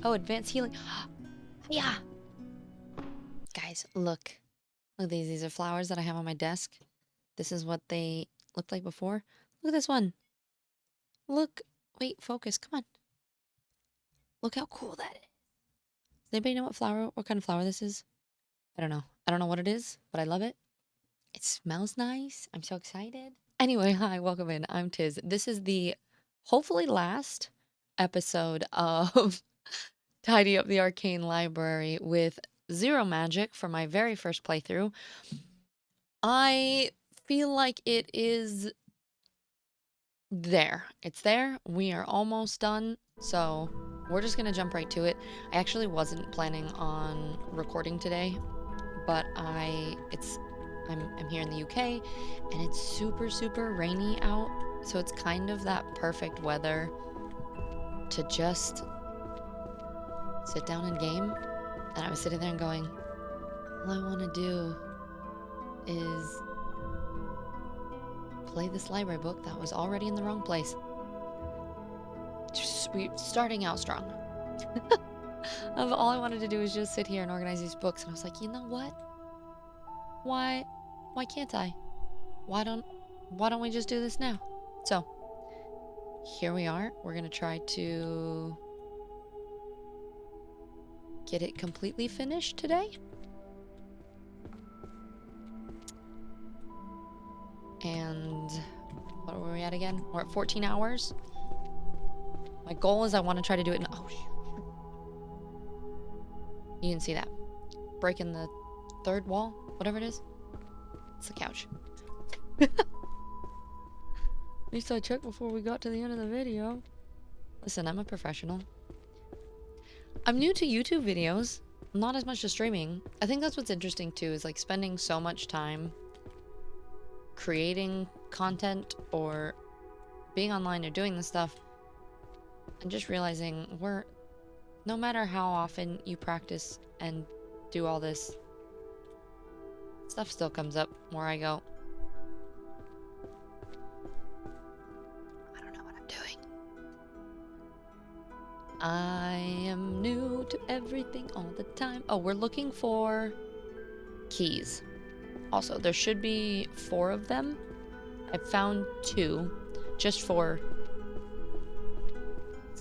Oh, advanced healing. Yeah. Guys, look. Look at these. These are flowers that I have on my desk. This is what they looked like before. Look at this one. Look. Wait, focus. Come on. Look how cool that is. Does anybody know what kind of flower this is? I don't know. I don't know what it is, but I love it. It smells nice. I'm so excited. Anyway, hi, welcome in. I'm Tiz. This is the hopefully last episode of Tidy Up the Arcane Library with zero magic for my very first playthrough. I feel like it is there. It's there. We are almost done. So we're just going to jump right to it. I actually wasn't planning on recording today, but I'm here in the UK and it's super rainy out. So it's kind of that perfect weather to just sit down and game. And I was sitting there and going, all I want to do is play this library book that was already in the wrong place. We're starting out strong. All I wanted to do was just sit here and organize these books, and I was like, you know what? Why can't I? Why don't we just do this now? So here we are. We're gonna try to get it completely finished today. And what were we at again? We're at 14 hours. My goal is I want to try to do it in... Oh, shoot. You can see that. Breaking the third wall, whatever it is. It's the couch. At least I checked before we got to the end of the video. Listen, I'm a professional. I'm new to YouTube videos. Not as much to streaming. I think that's what's interesting too, is like spending so much time creating content or being online or doing this stuff and just realizing no matter how often you practice and do all this, stuff still comes up where I go, I don't know what I'm doing. I am new to everything all the time. Oh, we're looking for keys. Also, there should be 4 of them. I've found 2 just for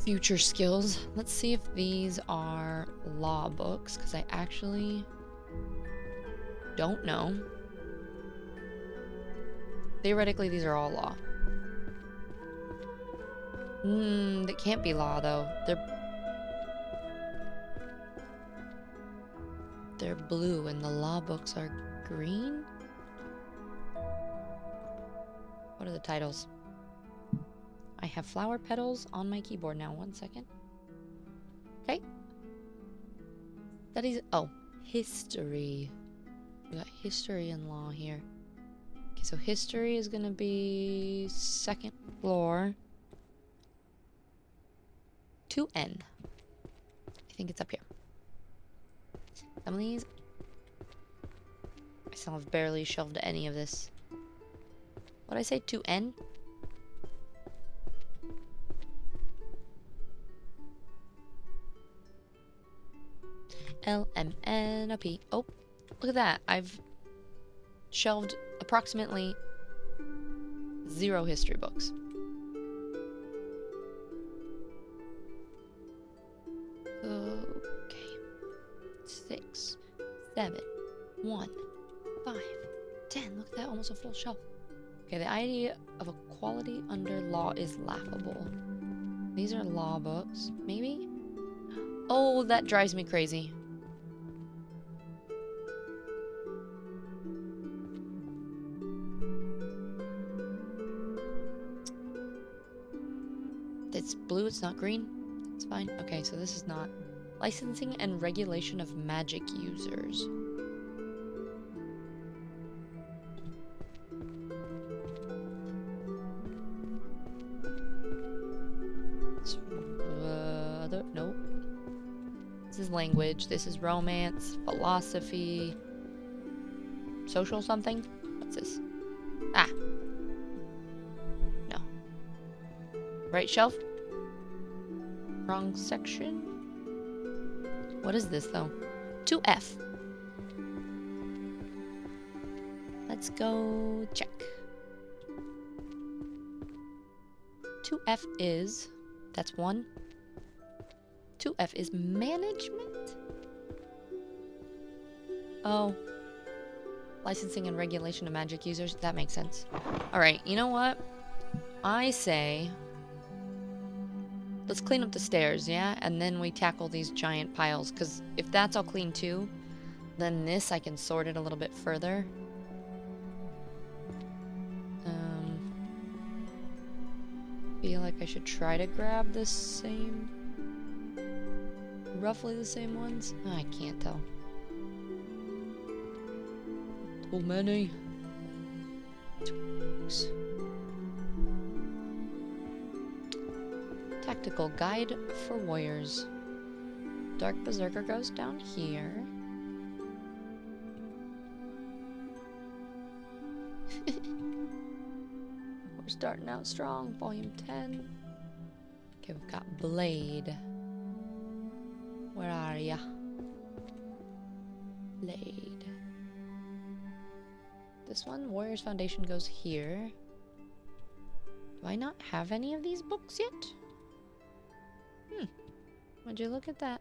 future skills. Let's see if these are law books, because I actually don't know. Theoretically, these are all law. That can't be law, though. They're blue, and the law books are green? What are the titles? I have flower petals on my keyboard now. 1 second. Okay. Studies. Oh, history. We got history and law here. Okay, so history is gonna be 2nd floor. 2N. I think it's up here. Some of these, I still have barely shelved any of this. What'd I say? 2N? LMNOP. Oh, look at that. I've shelved approximately 0 history books. Okay. 6, 7, 1, 5, 10. Look at that, almost a full shelf. Okay, the idea of equality under law is laughable. These are law books, maybe? Oh, that drives me crazy. It's blue, it's not green. It's fine. Okay, so this is not licensing and regulation of magic users. Nope. This is language. This is romance, philosophy, social something. What's this? Ah. No. Right shelf? Wrong section? What is this, though? 2F. Let's go check. 2F is... That's 1. 2F is management? Oh. Licensing and regulation of magic users. That makes sense. Alright, you know what? I say... Let's clean up the stairs, yeah? And then we tackle these giant piles. Because if that's all clean too, then this I can sort it a little bit further. Feel like I should try to grab the same... Roughly the same ones? I can't tell. Too many. Tactical guide for warriors. Dark Berserker goes down here. We're starting out strong. Volume 10. Okay, we've got Blade. Where are ya? Blade. This one, Warriors Foundation, goes here. Do I not have any of these books yet? Would you look at that?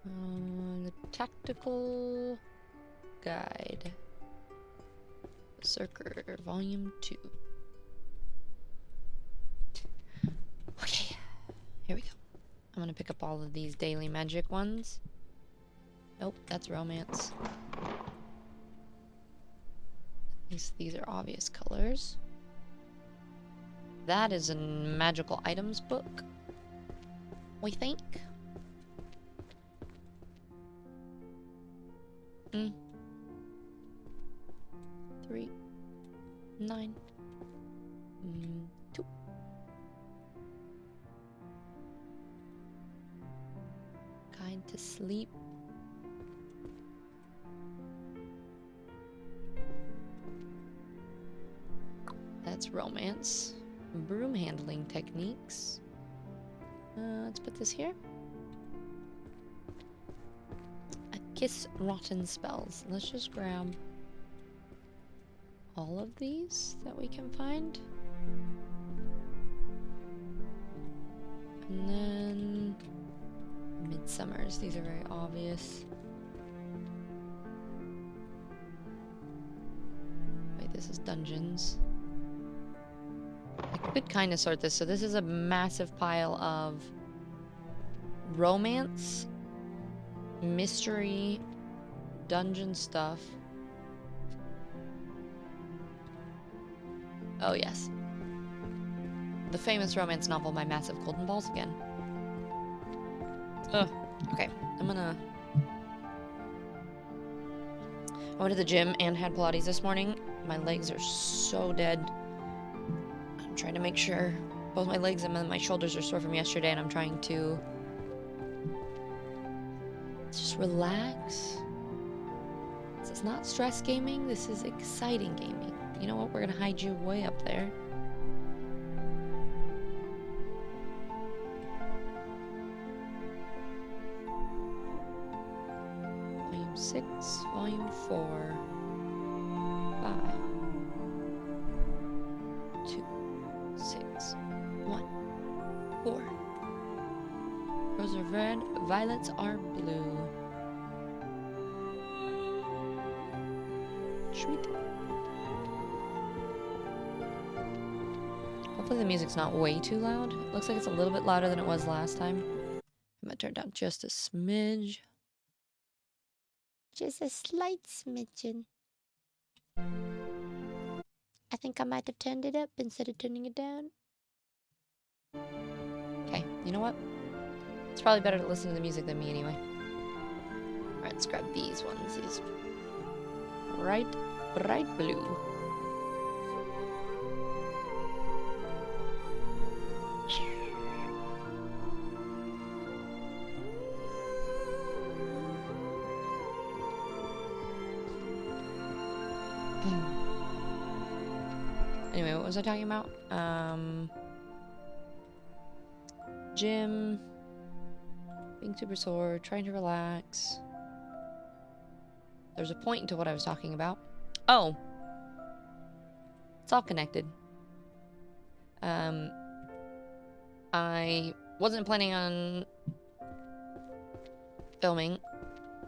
The Tactical Guide. Berserker, Volume 2. Okay, here we go. I'm gonna pick up all of these daily magic ones. Nope, that's romance. At least these are obvious colors. That is a magical items book, we think. 3, 9, 2. Guide to sleep. That's romance. Broom handling techniques. Let's put this here. A kiss rotten spells. Let's just grab all of these that we can find. And then Midsummers. These are very obvious. Wait, this is dungeons. I could kind of sort this. So this is a massive pile of romance, mystery, dungeon stuff. Oh yes. The famous romance novel, My Massive Golden Balls again. Ugh. Okay, I went to the gym and had Pilates this morning. My legs are so dead. I'm trying to make sure both my legs and my shoulders are sore from yesterday, and I'm trying to just relax. This is not stress gaming, this is exciting gaming. You know what? We're gonna hide you way up there. Volume 6, Volume 4, 5, 2, 6, 1, 4. Roses are red, violets are blue. Sweet. Hopefully the music's not way too loud. It looks like it's a little bit louder than it was last time. I'm gonna turn it down just a smidge. Just a slight smidgen. I think I might have turned it up instead of turning it down. Okay, you know what? It's probably better to listen to the music than me anyway. Alright, let's grab these ones. These bright blue. Anyway, what was I talking about? Gym. Being super sore, trying to relax. There's a point to what I was talking about. Oh. It's all connected. I wasn't planning on filming.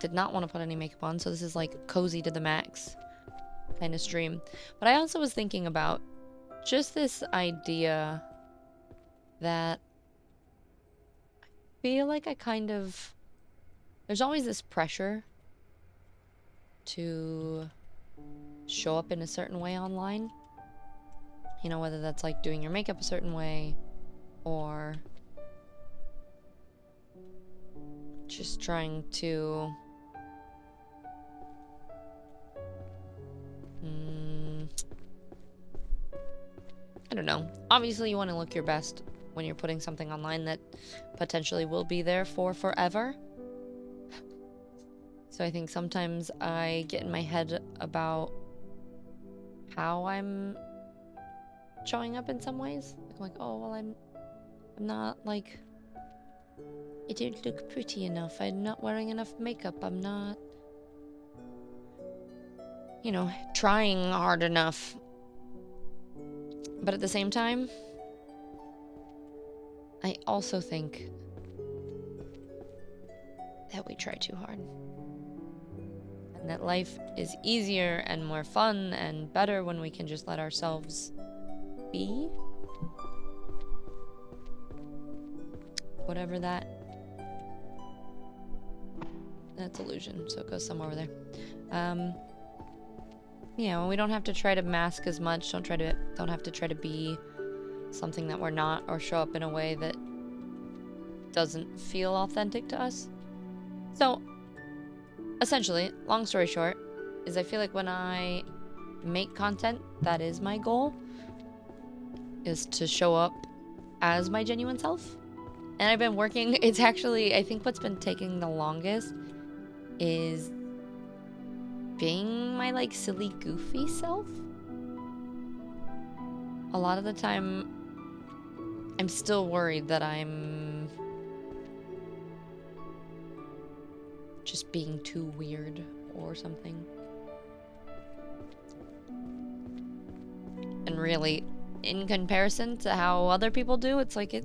Did not want to put any makeup on, so this is like cozy to the max kind of stream. But I also was thinking about just this idea that I feel like I kind of... There's always this pressure to show up in a certain way online. You know, whether that's like doing your makeup a certain way or just trying to I don't know. Obviously, you want to look your best when you're putting something online that potentially will be there for forever. So I think sometimes I get in my head about how I'm showing up in some ways. I'm like, oh, well, I'm not like... I don't look pretty enough. I'm not wearing enough makeup. I'm not... you know, trying hard enough. But at the same time, I also think that we try too hard. And that life is easier and more fun and better when we can just let ourselves be. Whatever that's illusion, so it goes somewhere over there. Yeah, well, we don't have to try to mask as much. Don't have to try to be something that we're not, or show up in a way that doesn't feel authentic to us. So, essentially, long story short, is I feel like when I make content, that is my goal, is to show up as my genuine self. And I've been working, it's actually, I think what's been taking the longest is being my, like, silly, goofy self. A lot of the time, I'm still worried that I'm just being too weird or something. And really, in comparison to how other people do, it's like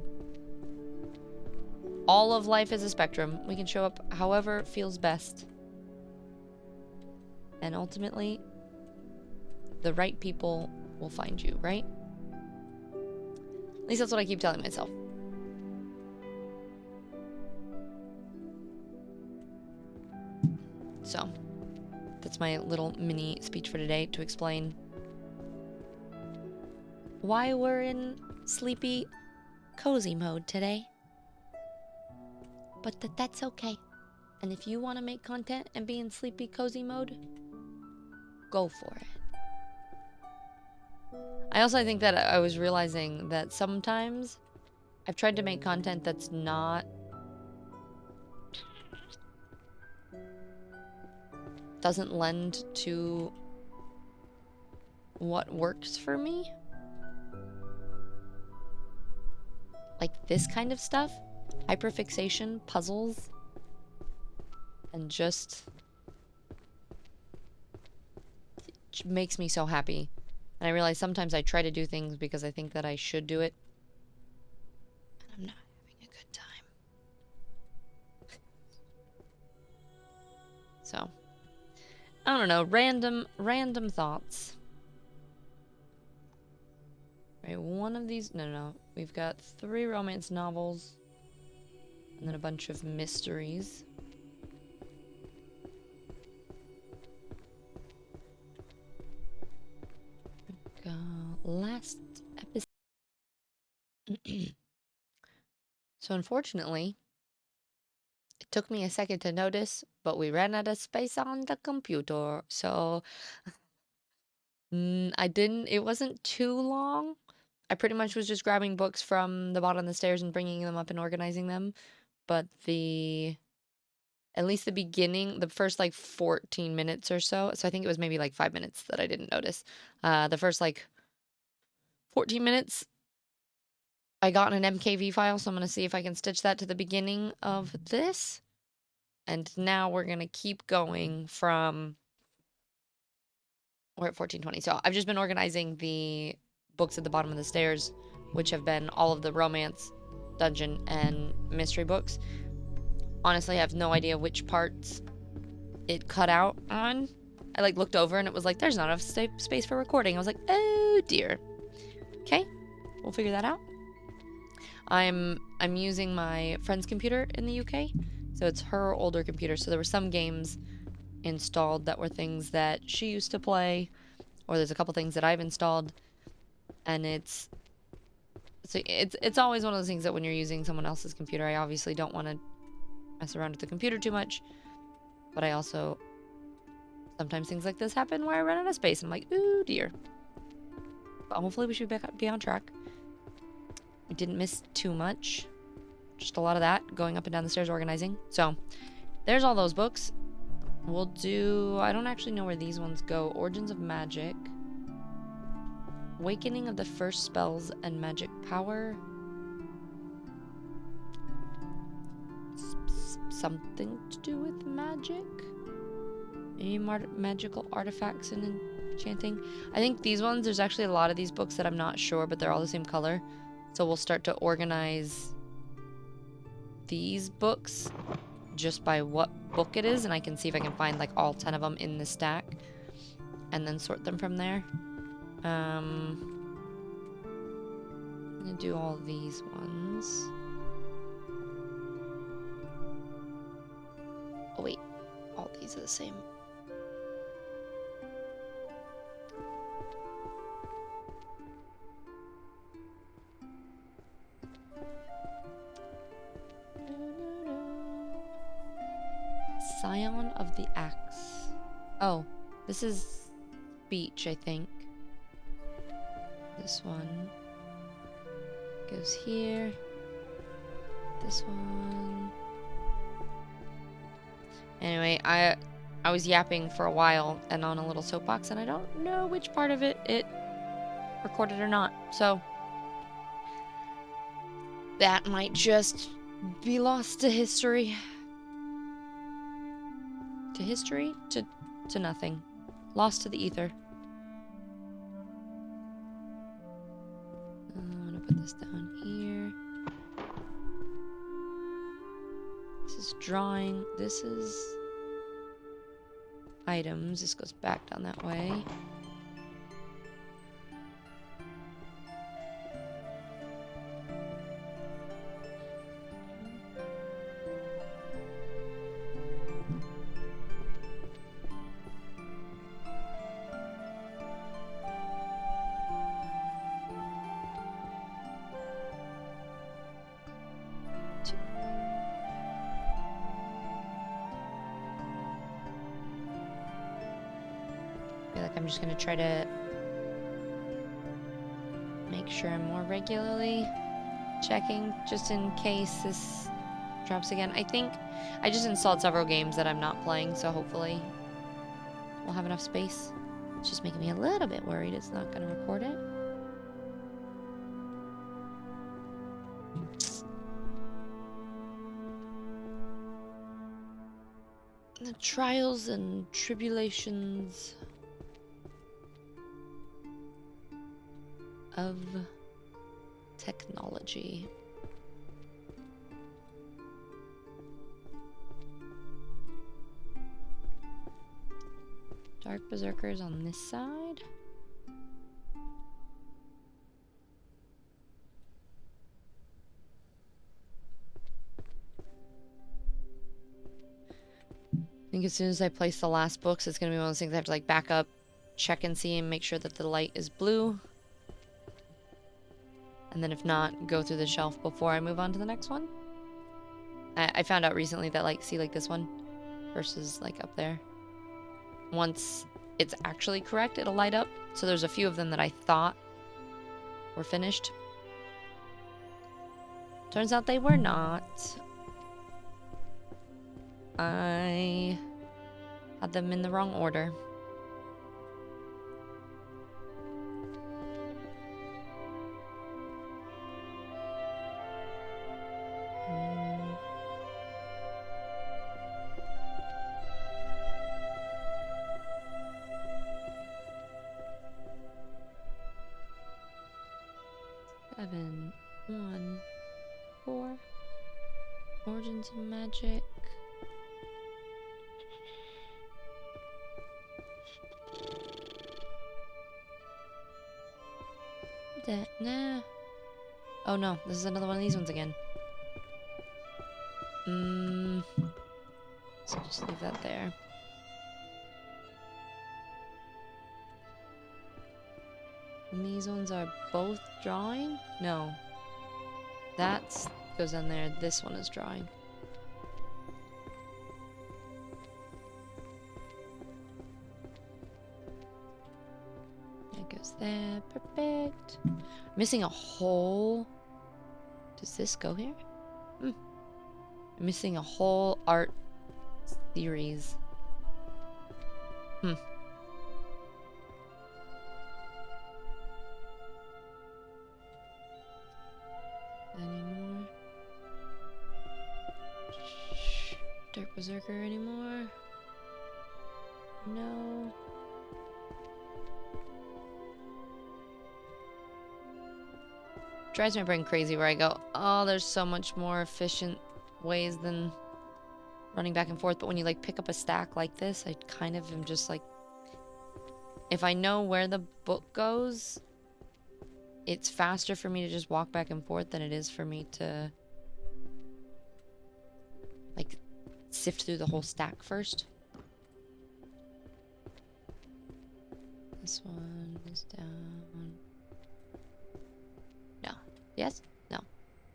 all of life is a spectrum. We can show up however it feels best. And ultimately, the right people will find you, right? At least that's what I keep telling myself. So, that's my little mini speech for today to explain why we're in sleepy, cozy mode today. But that's okay. And if you want to make content and be in sleepy, cozy mode, go for it. I also think that I was realizing that sometimes I've tried to make content that's not... doesn't lend to what works for me. Like this kind of stuff. Hyperfixation, puzzles, and just... it makes me so happy. And I realize sometimes I try to do things because I think that I should do it. And I'm not having a good time. So, I don't know, random thoughts. Right, one of these, no. We've got 3 romance novels. And then a bunch of mysteries. Last episode. So unfortunately, it took me a second to notice, but we ran out of space on the computer. So it wasn't too long. I pretty much was just grabbing books from the bottom of the stairs and bringing them up and organizing them. But at least the beginning, the first like 14 minutes or so I think it was maybe like 5 minutes that I didn't notice. The first like 14 minutes I got an MKV file, so I'm going to see if I can stitch that to the beginning of this. And now we're going to keep going from... We're at 1420. So I've just been organizing the books at the bottom of the stairs, which have been all of the romance, dungeon, and mystery books. Honestly, I have no idea which parts it cut out on. I like looked over and it was like, there's not enough space for recording. I was like, oh dear. Okay, we'll figure that out. I'm using my friend's computer in the UK, so it's her older computer. So there were some games installed that were things that she used to play, or there's a couple things that I've installed, and it's always one of those things that when you're using someone else's computer, I obviously don't want to mess around with the computer too much, but I also sometimes things like this happen where I run out of space and I'm like, ooh dear. But hopefully we should be on track. We didn't miss too much. Just a lot of that, going up and down the stairs organizing. So, there's all those books. We'll do... I don't actually know where these ones go. Origins of Magic. Awakening of the First Spells and Magic Power. Something to do with magic? Any magical artifacts and enchanting? I think these ones, there's actually a lot of these books that I'm not sure, but they're all the same color. So we'll start to organize these books just by what book it is, and I can see if I can find like all 10 of them in the stack and then sort them from there. I'm gonna do all these ones. Oh wait, all these are the same. Scion of the Axe. Oh, this is speech, I think. This one goes here. This one. Anyway, I was yapping for a while and on a little soapbox, and I don't know which part of it recorded or not. So that might just be lost to history. To history? To nothing. Lost to the ether. I'm gonna put this down here. This is drawing. This is items. This goes back down that way. I'm just gonna try to make sure I'm more regularly checking just in case this drops again. I think I just installed several games that I'm not playing, so hopefully we'll have enough space. It's just making me a little bit worried it's not gonna record it. The trials and tribulations of technology. Dark Berserkers on this side. I think as soon as I place the last books, it's going to be one of those things I have to like back up, check and see, and make sure that the light is blue. And then if not, go through the shelf before I move on to the next one. I found out recently that like, see like this one versus like up there. Once it's actually correct, it'll light up. So there's a few of them that I thought were finished. Turns out they were not. I had them in the wrong order. Origins of magic. That nah. Oh no, this is another one of these ones again. So just leave that there. And these ones are both drawing? No. That goes on there. This one is drawing. That goes there. Perfect. Missing a whole... Does this go here? I'm missing a whole art series. Anymore? Dark Berserker anymore? No. Drives my brain crazy where I go, oh, there's so much more efficient ways than running back and forth. But when you like pick up a stack like this, I kind of am just like, if I know where the book goes, it's faster for me to just walk back and forth than it is for me to like sift through the whole stack first. This one is down. No. Yes? No.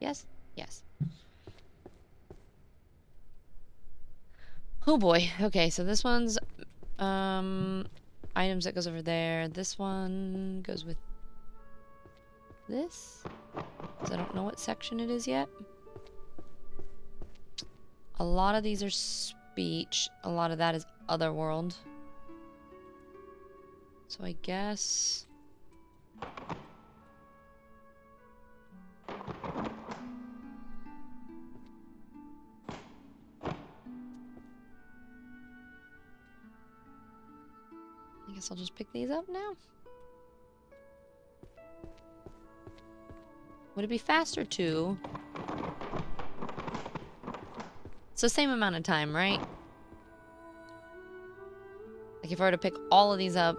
Yes? Yes. Oh boy. Okay, so this one's items that goes over there. This one goes with this. Because I don't know what section it is yet. A lot of these are speech. A lot of that is otherworld. So I guess... I guess I'll just pick these up now. Would it be faster to... It's the same amount of time, right? Like if I were to pick all of these up,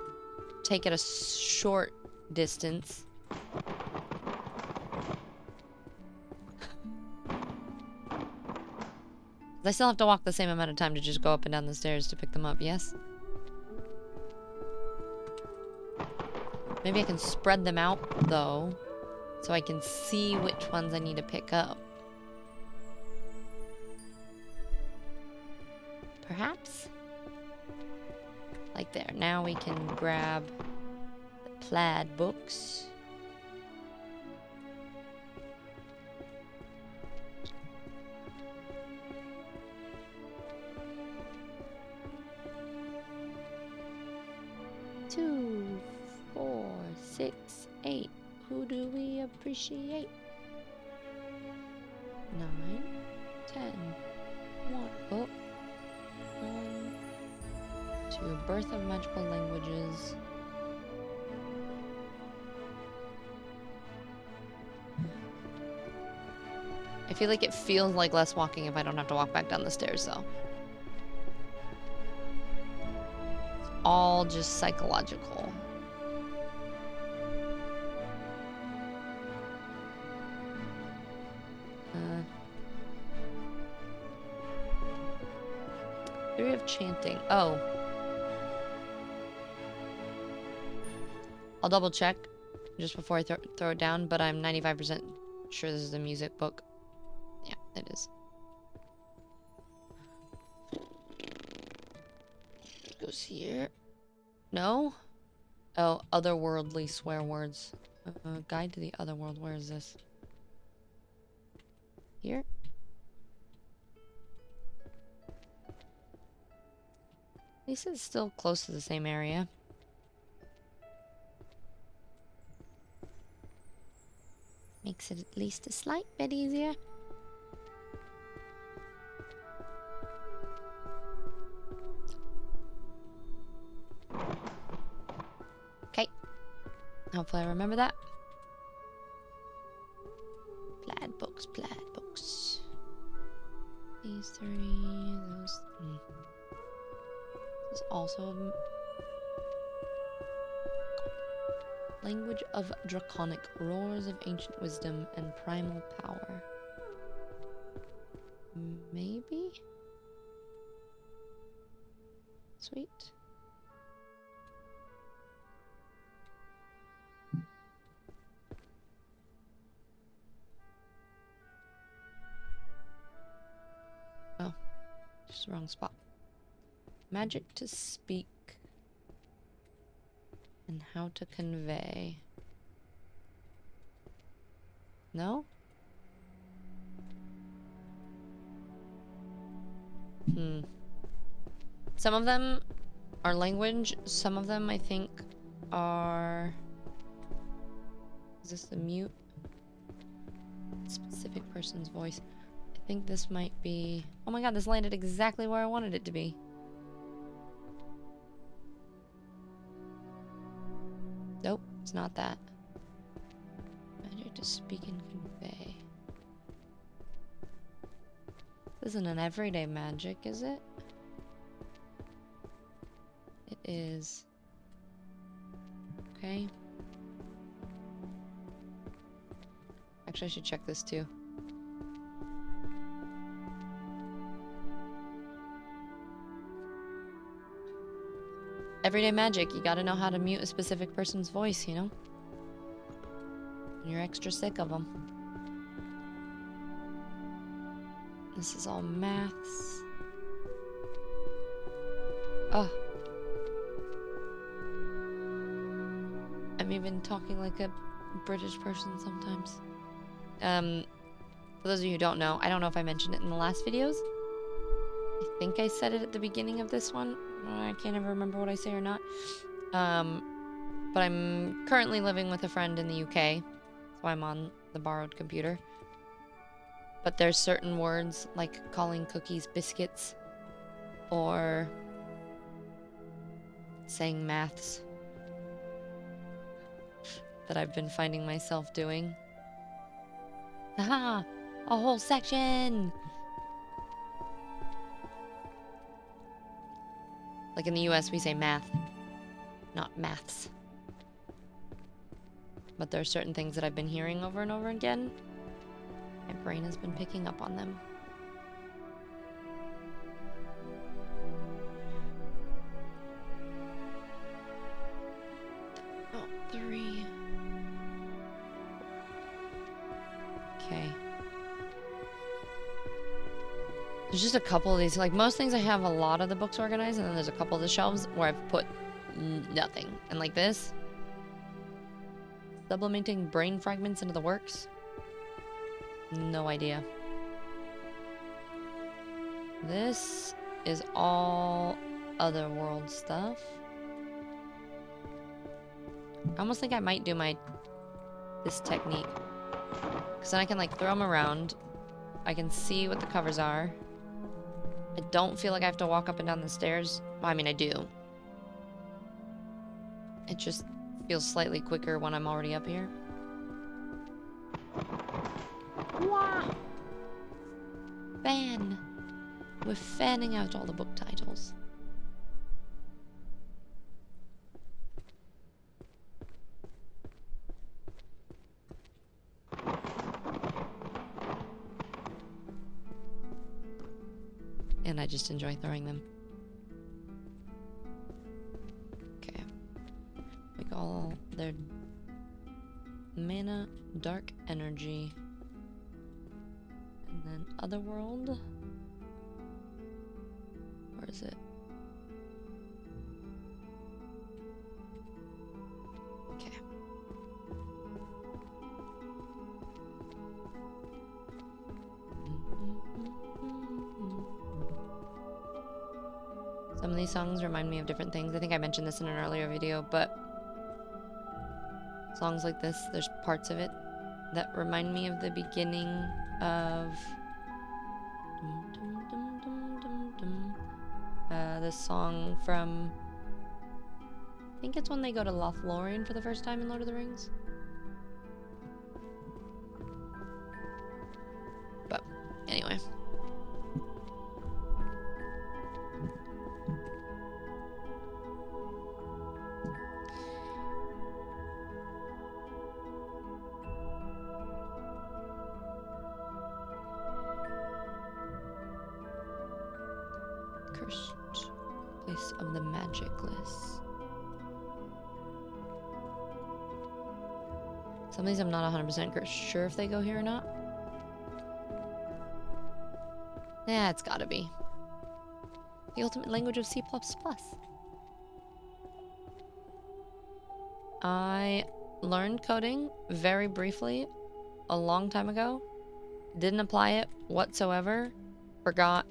take it a short distance. I still have to walk the same amount of time to just go up and down the stairs to pick them up, yes? Maybe I can spread them out, though, so I can see which ones I need to pick up. Perhaps? Like there. Now we can grab the plaid books. Two, 4, 6, 8. Who do we appreciate? 9, 10. 1. Oh. 1, 2. Birth of Magical Languages. I feel like it feels like less walking if I don't have to walk back down the stairs, though. It's all just psychological. Theory of chanting. Oh. I'll double check just before I throw it down, but I'm 95% sure this is a music book. Yeah, it is. It goes here. No? Oh, otherworldly swear words. Guide to the otherworld. Where is this? Here? At least it's still close to the same area. Makes it at least a slight bit easier. Okay. Hopefully I remember that. Plaid books, plaid books. These three, those three. This is also a language of draconic, roars of ancient wisdom and primal power. Maybe? Sweet. Oh, just the wrong spot. Magic to speak and how to convey. No? Some of them are language, some of them I think are... Is this the mute? Specific person's voice. I think this might be... Oh my god, this landed exactly where I wanted it to be. Nope, it's not that. Magic to speak and convey. This isn't an everyday magic, is it? It is. Okay. Actually, I should check this too. Everyday magic, you gotta know how to mute a specific person's voice, you know? And you're extra sick of them. This is all maths. Oh. I'm even talking like a British person sometimes. For those of you who don't know, I don't know if I mentioned it in the last videos. I think I said it at the beginning of this one. I can't ever remember what I say or not. But I'm currently living with a friend in the UK, so I'm on the borrowed computer. But there's certain words, like calling cookies biscuits, or saying maths, that I've been finding myself doing. Aha! A whole section! Like in the US, we say math, not maths. But there are certain things that I've been hearing over and over again. My brain has been picking up on them. Oh, 3. Okay. There's just a couple of these. Like, most things I have a lot of the books organized, and then there's a couple of the shelves where I've put nothing. And like this. Sublimating brain fragments into the works. No idea. This is all otherworld stuff. I almost think I might do this technique. Because then I can like throw them around. I can see what the covers are. I don't feel like I have to walk up and down the stairs. Well, I mean, I do. It just feels slightly quicker when I'm already up here. Wah! Fan. We're fanning out all the book titles. And I just enjoy throwing them. Okay. We call their mana, dark energy, and then otherworld. Where is it? Okay. Some of these songs remind me of different things. I think I mentioned this in an earlier video, but songs like this, there's parts of it that remind me of the beginning of this song from, I think it's when they go to Lothlorien for the first time in Lord of the Rings. But anyway, first. Place of the magicless. Some of these I'm not 100% sure if they go here or not. Yeah, it's gotta be. The ultimate language of C++. I learned coding very briefly a long time ago. Didn't apply it whatsoever. Forgot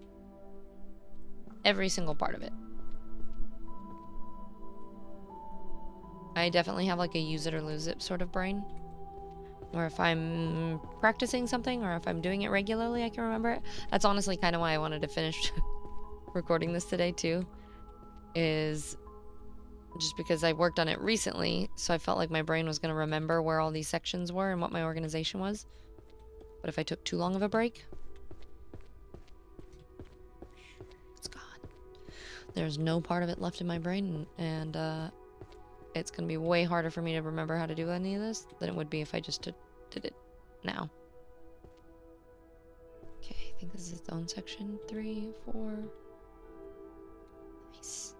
every single part of it. I definitely have like a use it or lose it sort of brain. Or if I'm practicing something or if I'm doing it regularly, I can remember it. That's honestly kind of why I wanted to finish recording this today too. Is just because I worked on it recently, so I felt like my brain was going to remember where all these sections were and what my organization was. But if I took too long of a break, it's gone. There's no part of it left in my brain, and it's going to be way harder for me to remember how to do any of this than it would be if I just did it now. Okay, I think this is its own section. 3, 4. Nice.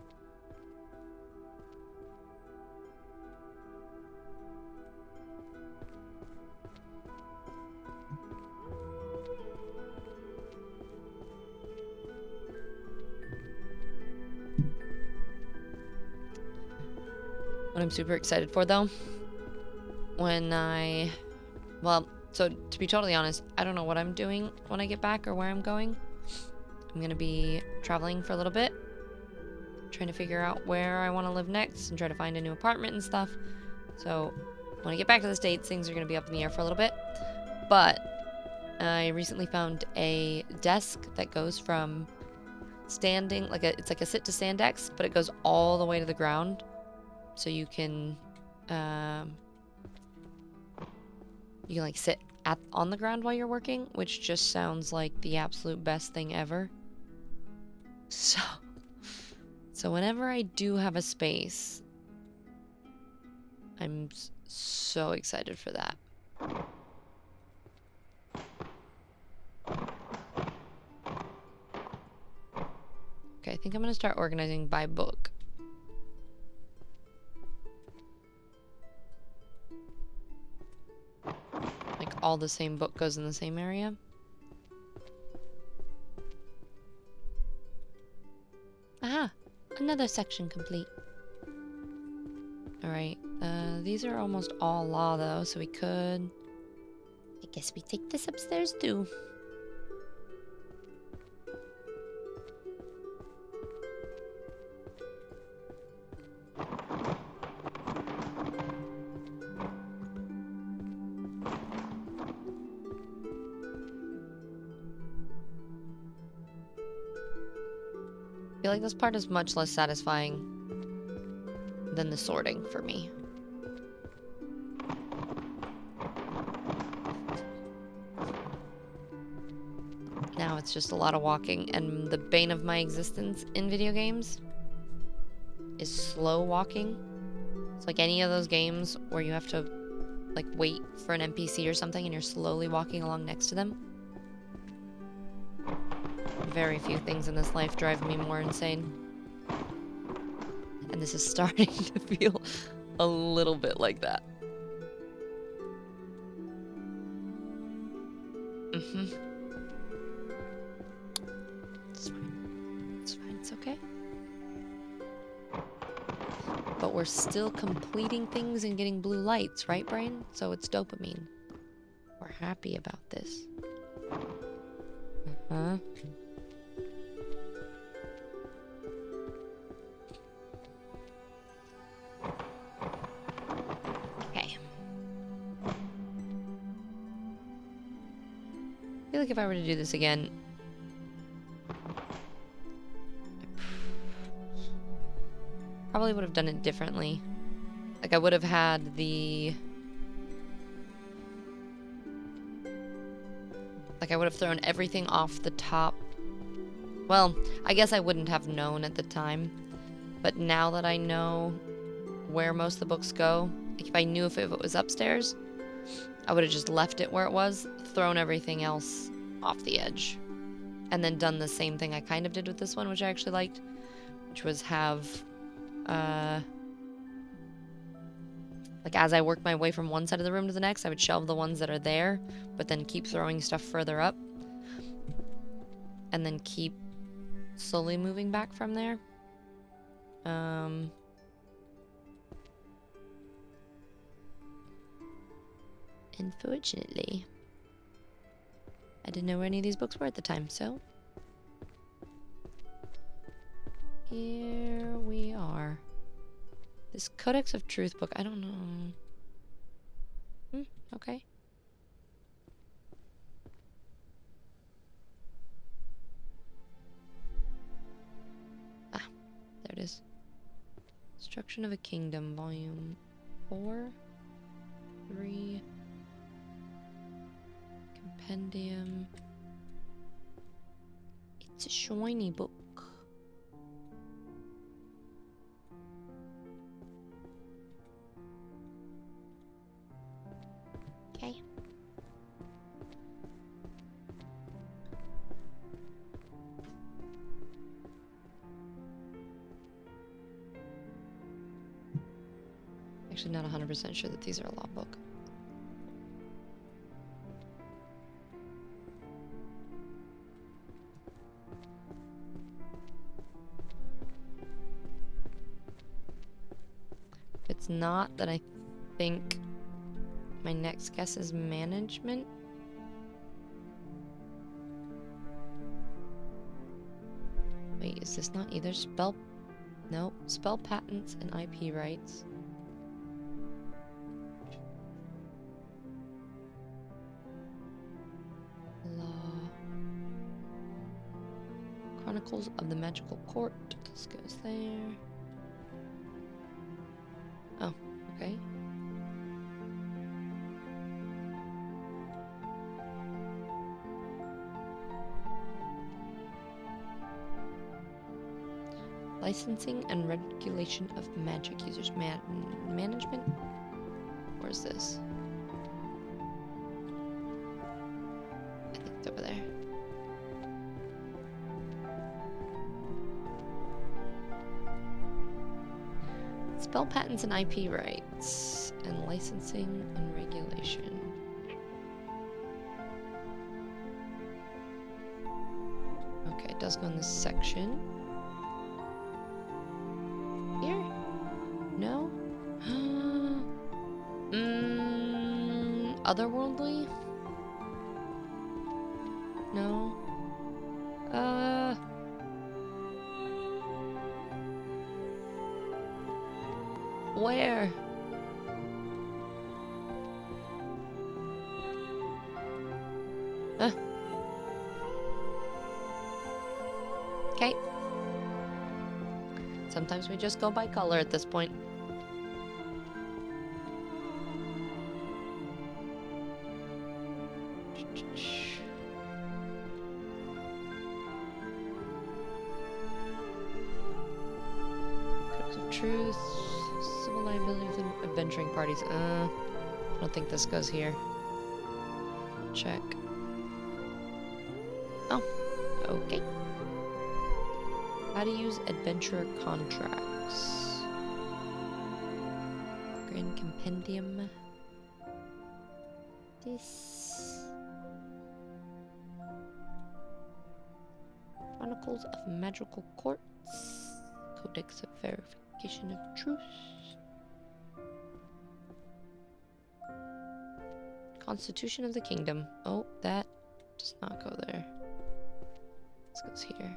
What I'm super excited for though, so to be totally honest, I don't know what I'm doing when I get back or where I'm going. I'm gonna be traveling for a little bit, trying to figure out where I want to live next and try to find a new apartment and stuff. So when I get back to the States, things are gonna be up in the air for a little bit. But I recently found a desk that goes from standing, it's like a sit to stand desk, but it goes all the way to the ground. So you can like sit on the ground while you're working, which just sounds like the absolute best thing ever. So whenever I do have a space, I'm so excited for that. Okay, I think I'm gonna start organizing by book. Like all the same book goes in the same area. Aha! Another section complete. Alright, these are almost all law though, so we could... I guess we take this upstairs too. I feel like this part is much less satisfying than the sorting for me. Now it's just a lot of walking, and the bane of my existence in video games is slow walking. It's like any of those games where you have to like wait for an NPC or something and you're slowly walking along next to them. Very few things in this life drive me more insane. And this is starting to feel a little bit like that. It's fine. It's fine. It's okay. But we're still completing things and getting blue lights, right, brain? So it's dopamine. We're happy about this. I feel like if I were to do this again, I probably would have done it differently. Like I would have had the... Like I would have thrown everything off the top. Well, I guess I wouldn't have known at the time. But now that I know where most of the books go, like if I knew if it was upstairs, I would have just left it where it was, thrown everything else off the edge. and then done the same thing I kind of did with this one, which I actually liked, which was have, like as I worked my way from one side of the room to the next, I would shelve the ones that are there, but then keep throwing stuff further up, and then keep slowly moving back from there. Unfortunately, I didn't know where any of these books were at the time, so here we are. This Codex of Truth book, I don't know. Okay. Ah, there it is. Destruction of a Kingdom, Volume 4, 3, Compendium. It's a shiny book. Okay. Actually, not 100% sure that these are a law book. If it's not, then I think my next guess is management. Wait, is this not either spell? No, spell patents and IP rights. Law. Chronicles of the Magical Court. This goes there. Oh, okay. Licensing and regulation of magic users. Management? Where's this? I think it's over there. Spell patents and IP rights. And licensing and regulation. Okay, it does go in this section. Here? No? Otherworldly? No? Where? Okay. Sometimes we just go by color at this point. Codes of Truth, civil liabilities, and adventuring parties. I don't think this goes here. Check. Oh, okay. How to use adventure contracts. Grand Compendium. This. Chronicles of Magical Courts. Codex of Verification of Truth. Constitution of the Kingdom. Oh, that does not go there. This goes here.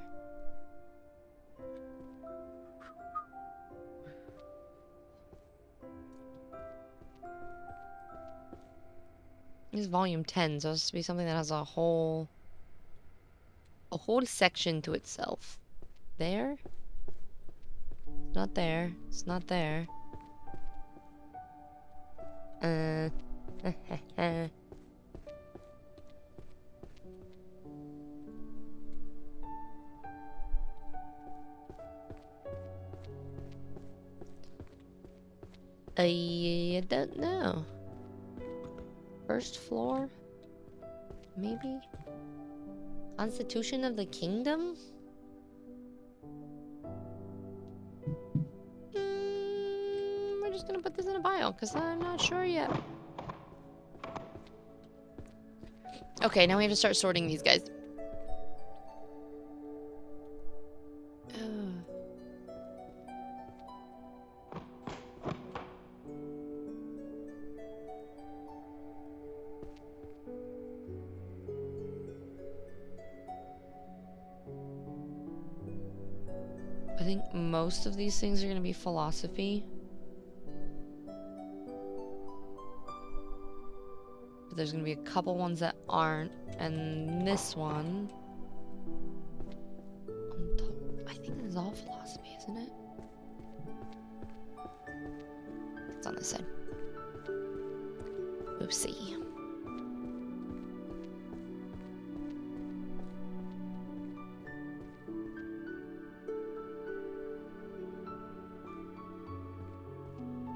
This is volume 10, so it's supposed to be something that has a whole section to itself. There? It's not there. It's not there. I don't know. First floor? Maybe? Constitution of the Kingdom? We're just gonna put this in a bio, because I'm not sure yet. Okay, now we have to start sorting these guys. I think most of these things are going to be philosophy. But there's going to be a couple ones that aren't. And this one... on top, I think this is all philosophy, isn't it? It's on this side. Oopsie.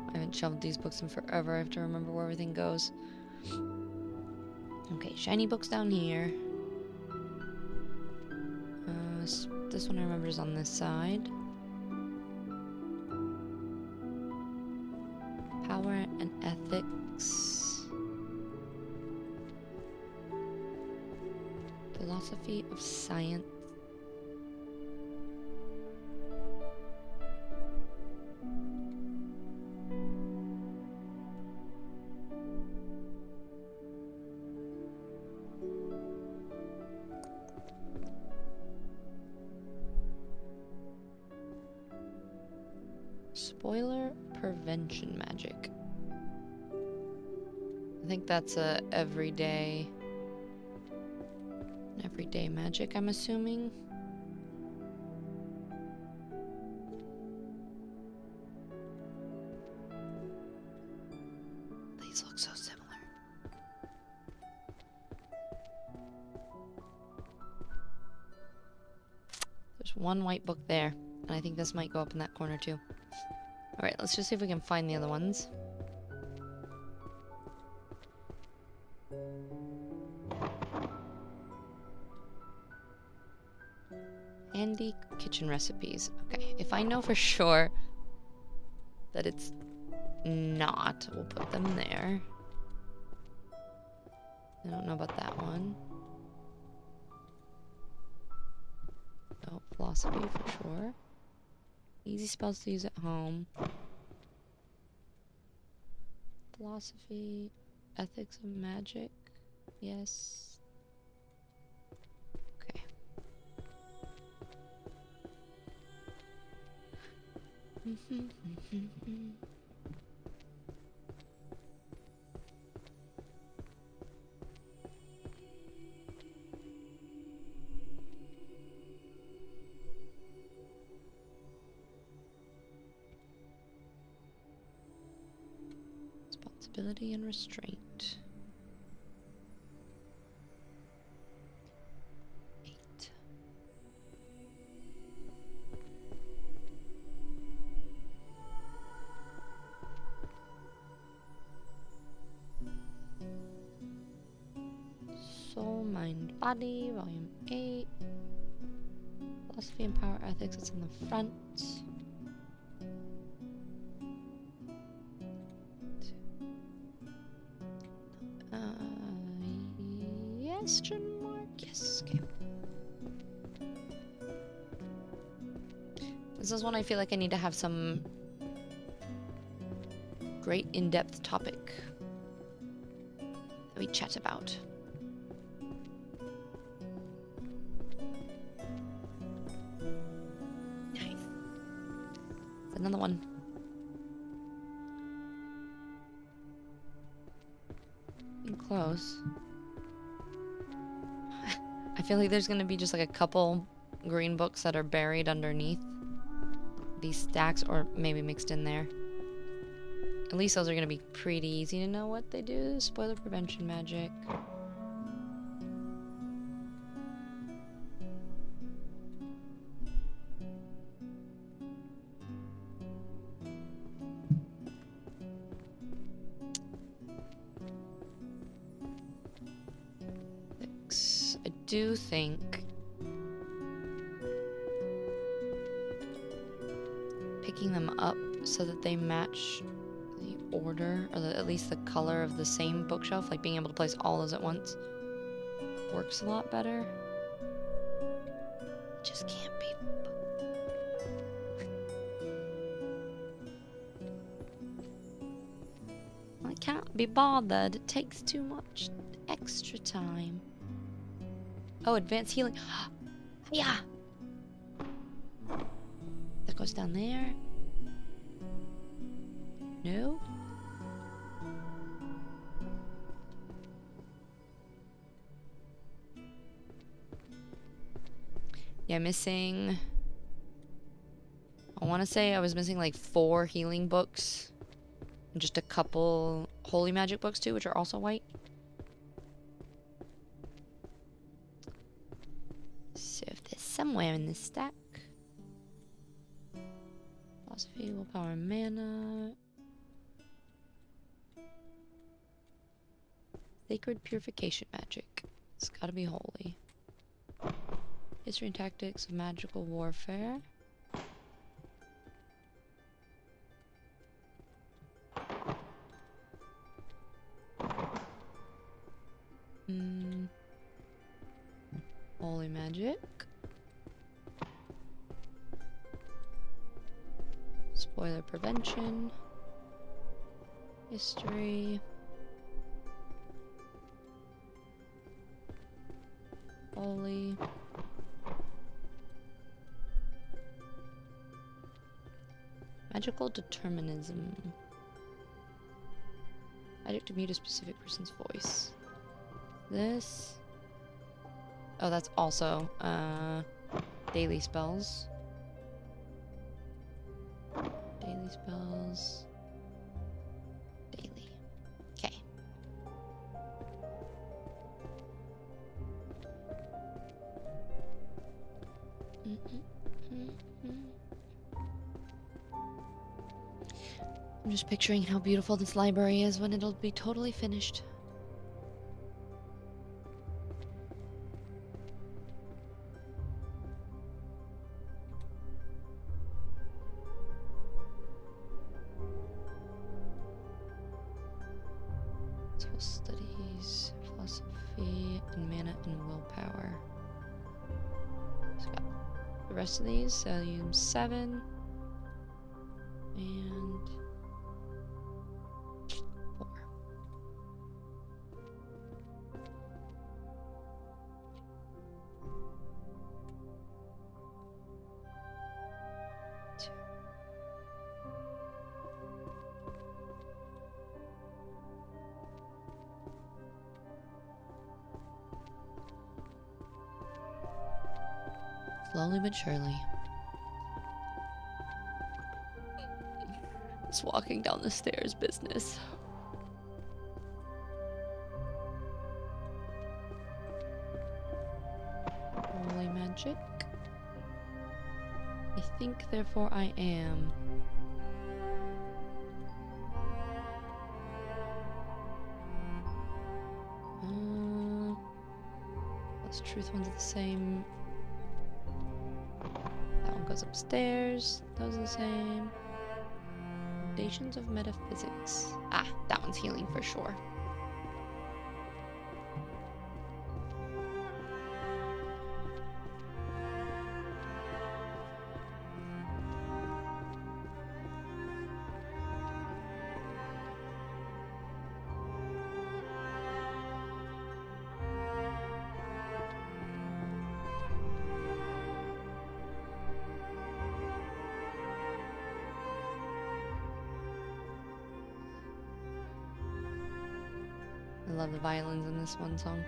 I haven't shelved these books in forever. I have to remember where everything goes. Okay, shiny books down here. This one I remember is on this side. Power and ethics. Philosophy of science. Spoiler prevention magic. I think that's a everyday magic, I'm assuming. These look so similar. There's one white book there, and I think this might go up in that corner too. Alright, let's just see if we can find the other ones. Handy kitchen recipes. Okay, if I know for sure that it's not, we'll put them there. I don't know about that one. Oh, philosophy for sure. Easy spells to use at home. Philosophy, ethics of magic. Yes. Okay. Responsibility and restraint. 8. Soul, Mind, Body, Volume 8. Philosophy and Power Ethics, it's in the front. Question mark? Yes, okay. This is one I feel like I need to have some great in-depth topic that we chat about. Nice. It's another one. Getting close. I feel like there's gonna be just like a couple green books that are buried underneath these stacks, or maybe mixed in there. At least those are gonna be pretty easy to know what they do. Spoiler prevention magic. I do think picking them up so that they match the order, or at least the color of the same bookshelf, like being able to place all those at once, works a lot better. Just can't be. I can't be bothered. It takes too much extra time. Oh, advanced healing. Yeah. That goes down there. No. Yeah, missing. I want to say I was missing like 4 healing books. And just a couple holy magic books too, which are also white. So if there's somewhere in this stack. Philosophy, willpower, and mana. Sacred purification magic. It's gotta be holy. History and tactics of magical warfare. Holy magic. Spoiler prevention. History. Holy. Magical determinism. Magic to mute a specific person's voice. This. Oh, that's also daily spells. Daily spells. Daily. Okay. I'm just picturing how beautiful this library is when it'll be totally finished. Soul studies, philosophy, and mana and willpower. So got the rest of these, so you use 7 and 4. Slowly but surely. It's walking down the stairs business. Holy magic. I think, therefore, I am. Those truth ones are the same. That one goes upstairs. Those are the same. Foundations of metaphysics. Ah, that one's healing for sure. I love the violins in this one song.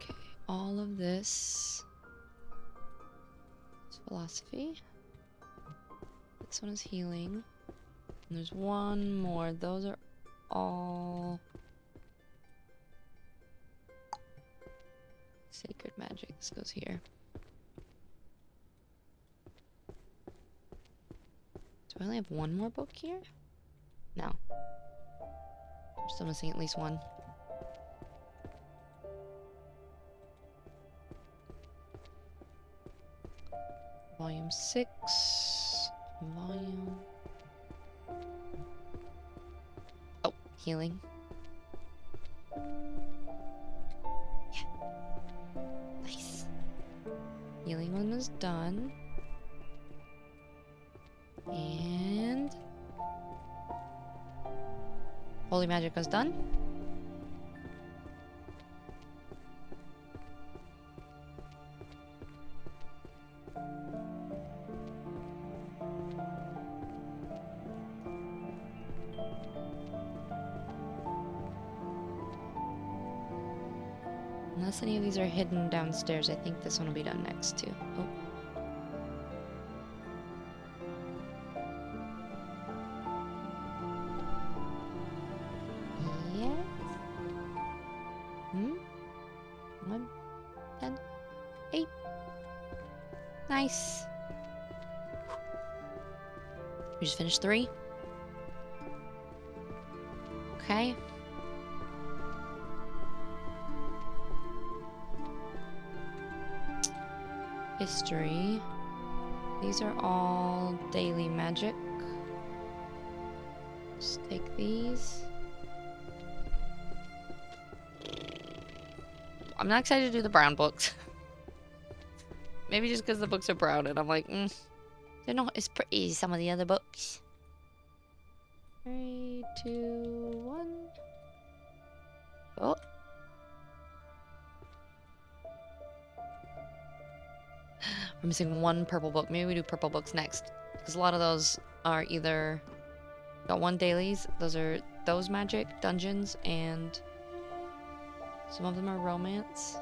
Okay, all of this is philosophy. This one is healing. And there's one more. Those are all Sacred magic. This goes here. Do I only have one more book here? No. I'm still missing at least one. Volume 6. Volume... Oh, healing. Yeah. Nice. Healing one is done. And... Holy magic was done. Unless any of these are hidden downstairs, I think this one will be done next too. Oh. Yes. 1, 10, 8. Nice. We just finished 3. Okay. History. These are all daily magic. Just take these. I'm not excited to do the brown books. Maybe just because the books are brown and I'm like, they're not as pretty as some of the other books. 3, 2, 1. Oh. We're missing one purple book. Maybe we do purple books next. Because a lot of those are either... Got 1 dailies. Those are those magic, dungeons, and... Some of them are romance.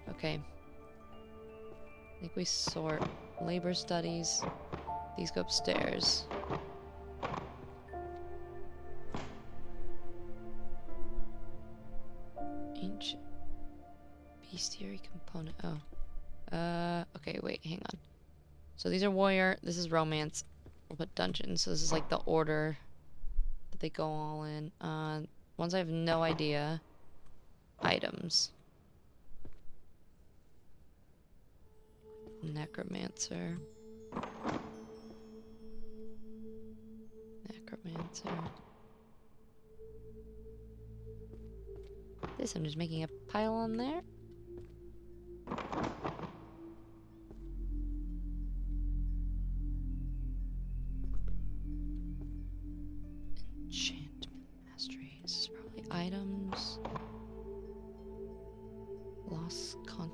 Okay. I think we sort labor studies. These go upstairs. Ancient bestiary component. Oh. Okay, wait, hang on. So these are warrior. This is romance. We'll put dungeons. So this is like the order that they go all in. Ones I have no idea. Items. Necromancer. Necromancer. This, I'm just making a pile on there. Enchantment mastery. This is probably items. Lost con.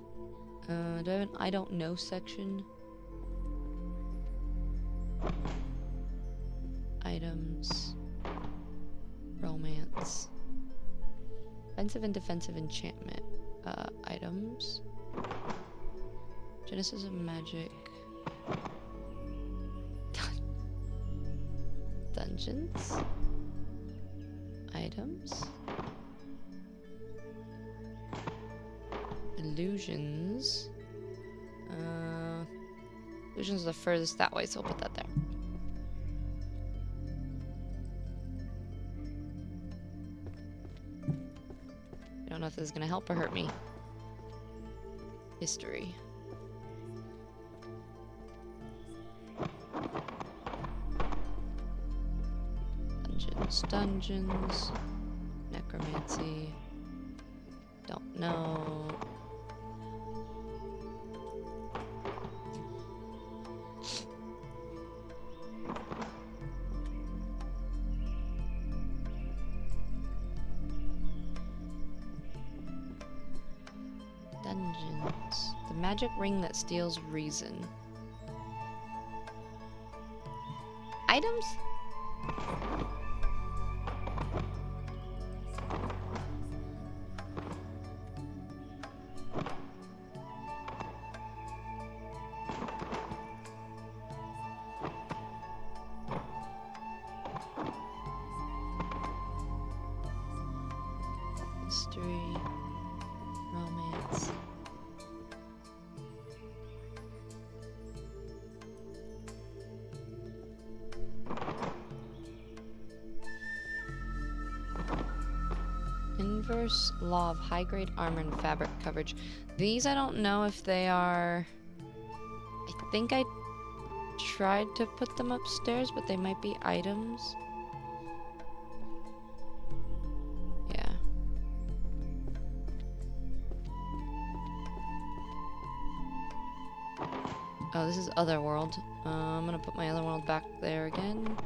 Do I have an I don't know section? Items. Romance. Offensive and defensive enchantment. Items. Genesis of magic. Dungeons. Items. Illusions. Illusions are the furthest that way, so we'll put that there. I don't know if this is gonna help or hurt me. History. Dungeons. Necromancy. Don't know. Dungeons. The magic ring that steals reason. Items? History. Romance. Inverse law of high-grade armor and fabric coverage. These I don't know if they are... I think I tried to put them upstairs, but they might be items. Yeah. Oh, this is Otherworld. I'm gonna put my Otherworld back there again.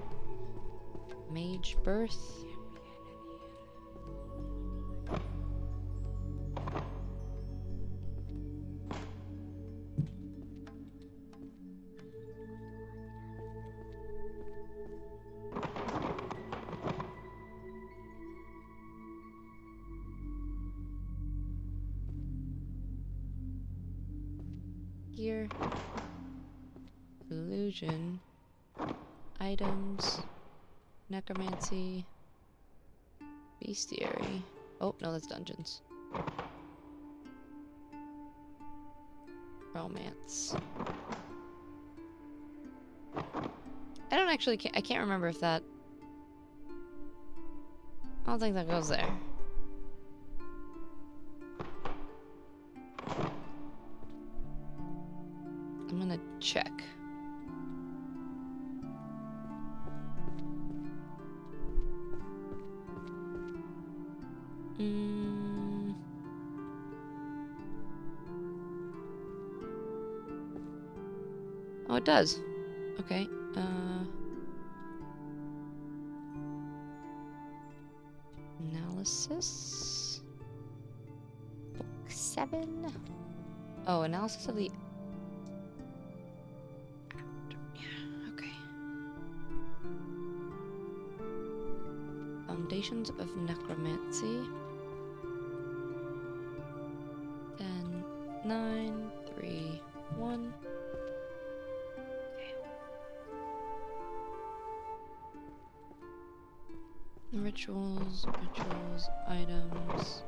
Mage Birth. Here. Illusion. Items. Necromancy. Bestiary. Oh, no, that's dungeons. Romance. I don't actually... I can't remember if that... I don't think that goes there. I'm gonna check. Oh, it does. Okay. Analysis. Book 7. Oh, analysis of the... Yeah, okay. Foundations of Necromancy. 10, 9, 3, 1. Okay. Rituals, items.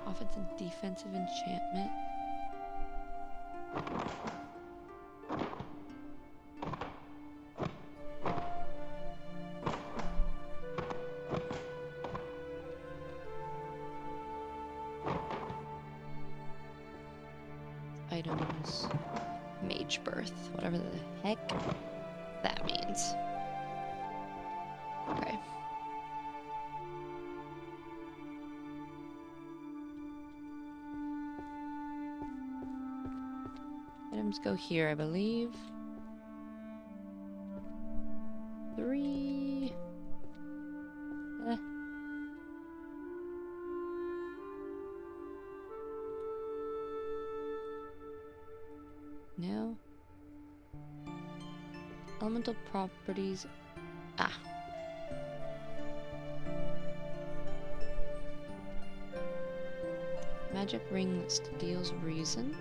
Offensive, defensive enchantment. Items. Mage Birth. Whatever the heck that means. Okay. Items go here, I believe. 3. No. Elemental properties. Ah. Magic ring that steals reason.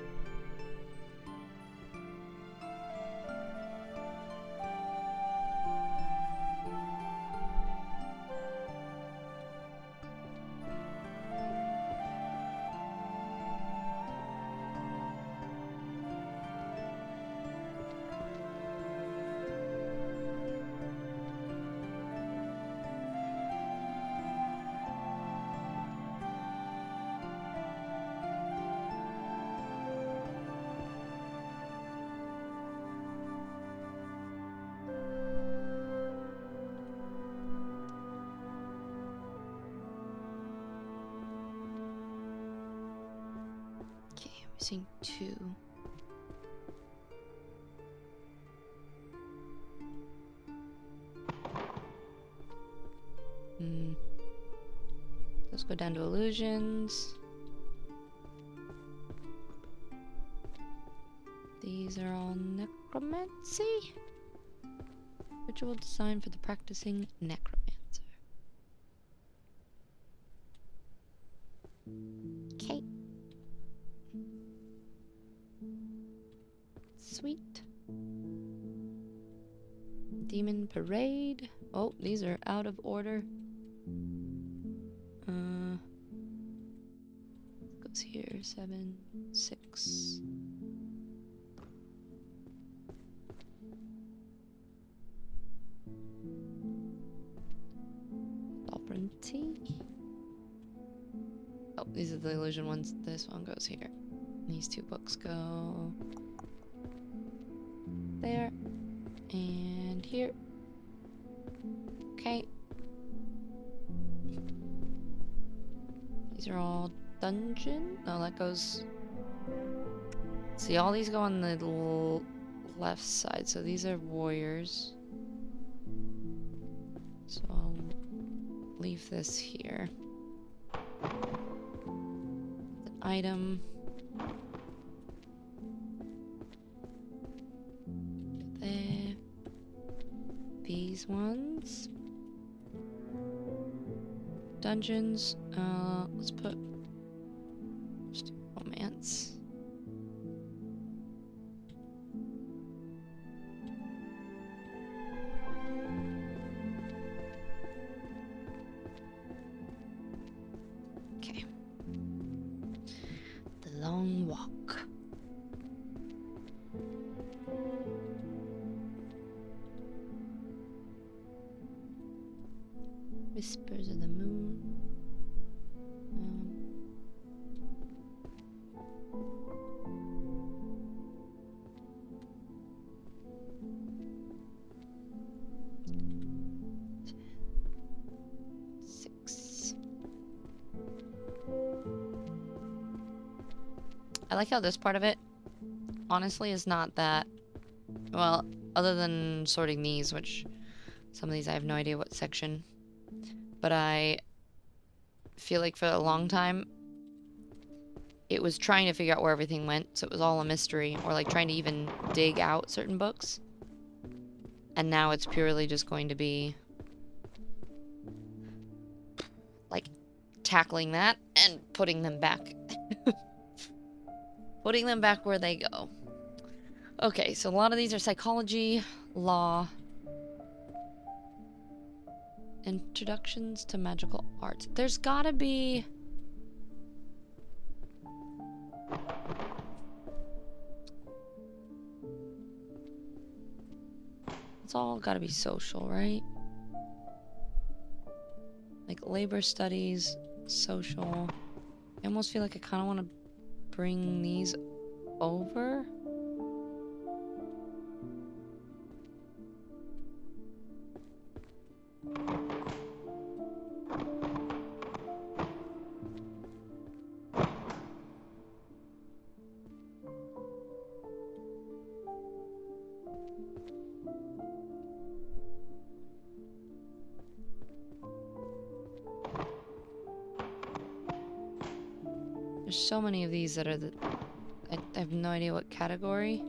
Missing 2. Let's go down to illusions. These are all necromancy. Ritual design for the practicing necromancer. Okay. Sweet. Demon Parade. Oh, these are out of order. goes here. 7, 6. Sovereignty. Oh, these are the illusion ones. This one goes here. These 2 books go there and here. Okay. These are all dungeon. No, that goes. See, all these go on the left side. So these are warriors. So I'll leave this here. An item. There. These ones. Dungeons. Let's do romance. Okay. The Long Walk. Whispers of the Moon. I like how this part of it, honestly, is not that, well, other than sorting these, which some of these I have no idea what section, but I feel like for a long time, it was trying to figure out where everything went, so it was all a mystery, or like trying to even dig out certain books, and now it's purely just going to be like tackling that and putting them back. Putting them back where they go. Okay, so a lot of these are psychology, law, introductions to magical arts. There's gotta be... It's all gotta be social, right? Like labor studies, social. I almost feel like I kind of want to bring these over. There's so many of these that are the... I have no idea what category.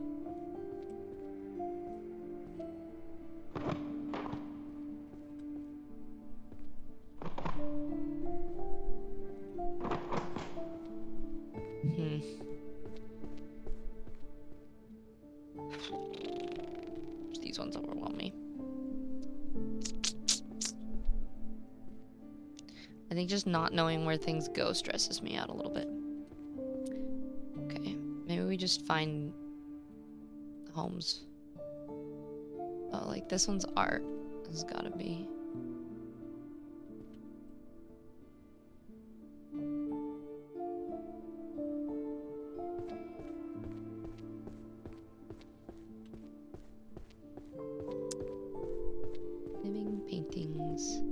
These ones overwhelm me. I think just not knowing where things go stresses me out a little bit. Okay, maybe we just find homes. Oh, like this one's art. This has gotta be. Living paintings.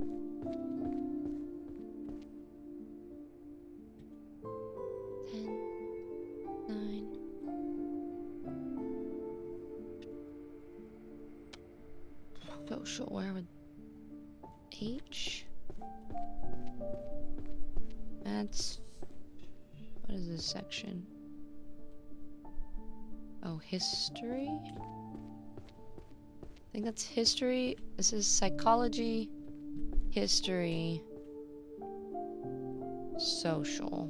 Social, where would H? That's... What is this section? Oh, history? I think that's history. This is psychology, history, social.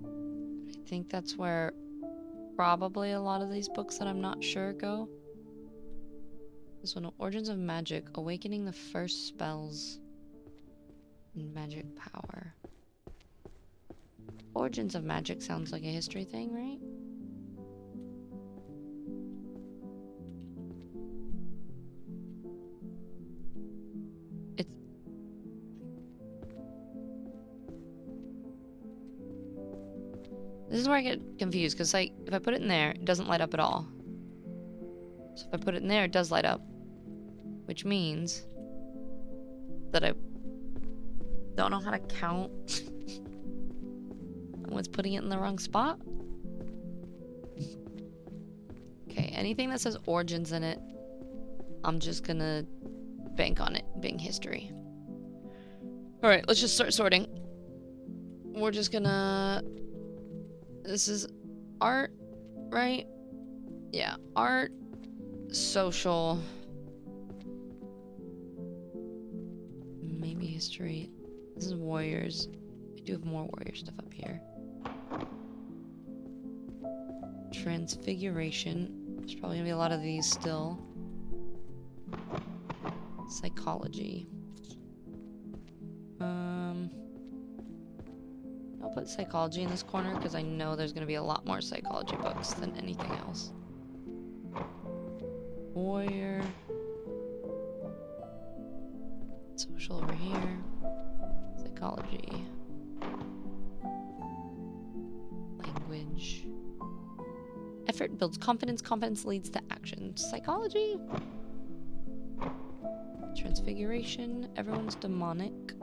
I think that's where probably a lot of these books that I'm not sure go. This one, Origins of Magic, Awakening the First Spells, and Magic Power. Origins of magic sounds like a history thing, right? It's... This is where I get confused, because like, if I put it in there, it doesn't light up at all. So if I put it in there, it does light up. Which means that I don't know how to count. I was putting it in the wrong spot. Okay, anything that says origins in it, I'm just gonna bank on it being history. Alright, let's just start sorting. We're just gonna... This is art, right? Yeah, art, social, maybe history. This is warriors. I do have more warrior stuff up here. Transfiguration. There's probably gonna be a lot of these still. Psychology. I'll put psychology in this corner because I know there's gonna be a lot more psychology books than anything else. Warrior. Social over here. Psychology. Language. Effort builds confidence. Confidence leads to action. Psychology. Transfiguration. Everyone's demonic.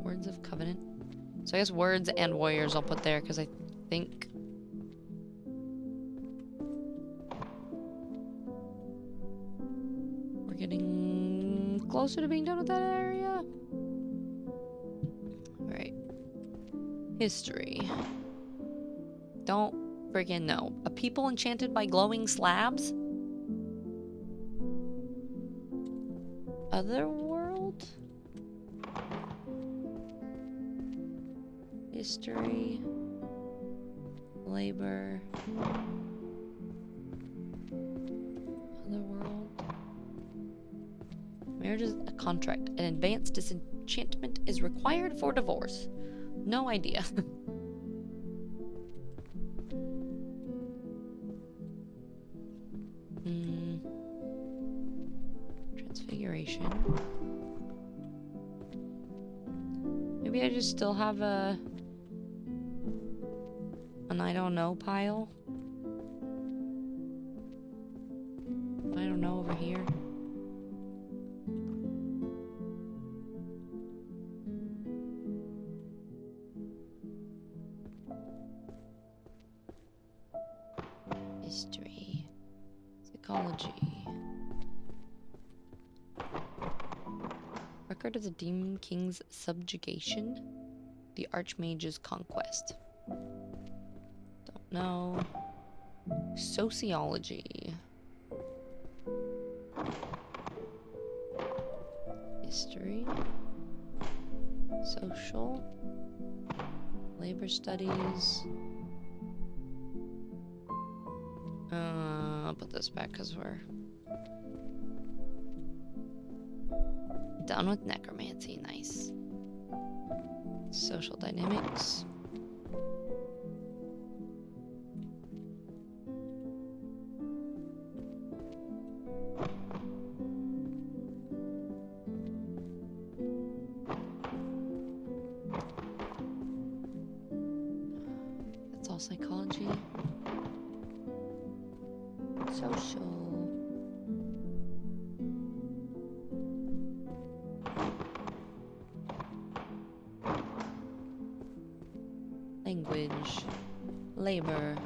Words of covenant. So I guess words and warriors I'll put there because I think... we're getting closer to being done with that area. Alright. History. Don't freaking know. A people enchanted by glowing slabs? Otherworld? History. Labor. Otherworld. Marriage is a contract. An advanced disenchantment is required for divorce. No idea. Transfiguration. Maybe I just still have an I don't know pile. I don't know over here. History. Psychology. Record of the Demon King's subjugation. The Archmage's conquest. Don't know. Sociology. History. Social. Labor studies. I'll put this back because we're done with necromancy. Nice. Social dynamics. That's all psychology. Social. Language. Labor.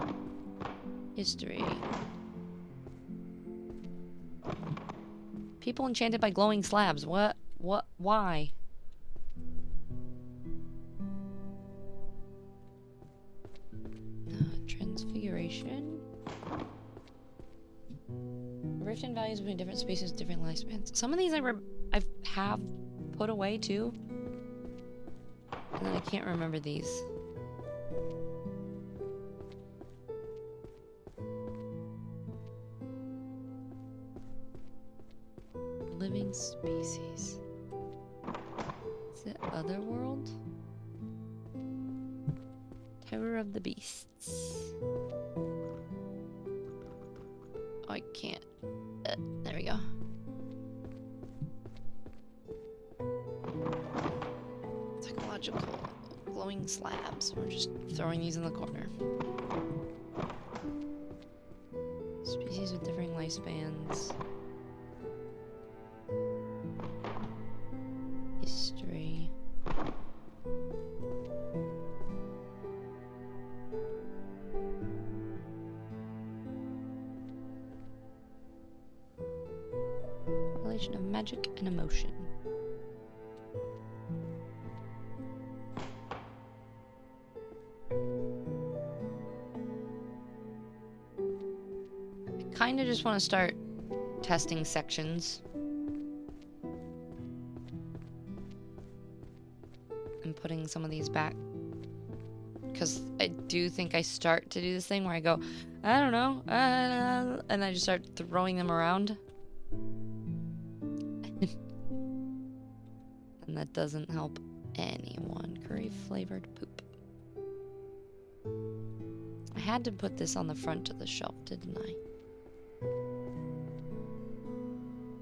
History. People enchanted by glowing slabs. What? Why? Transfiguration. Rift in values between different species, different lifespans. Some of these I have put away too. And then I can't remember these. Living species. Is it Otherworld? Terror of the Beasts. Oh, I can't. There we go. Psychological glowing slabs. We're just throwing these in the corner. Species with differing lifespans. History. Relation of magic and emotion. I kind of just want to start testing sections and putting some of these back, because I do think I start to do this thing where I go, I don't know, and I just start throwing them around. And that doesn't help anyone. Curry flavored poop. I had to put this on the front of the shelf, didn't I?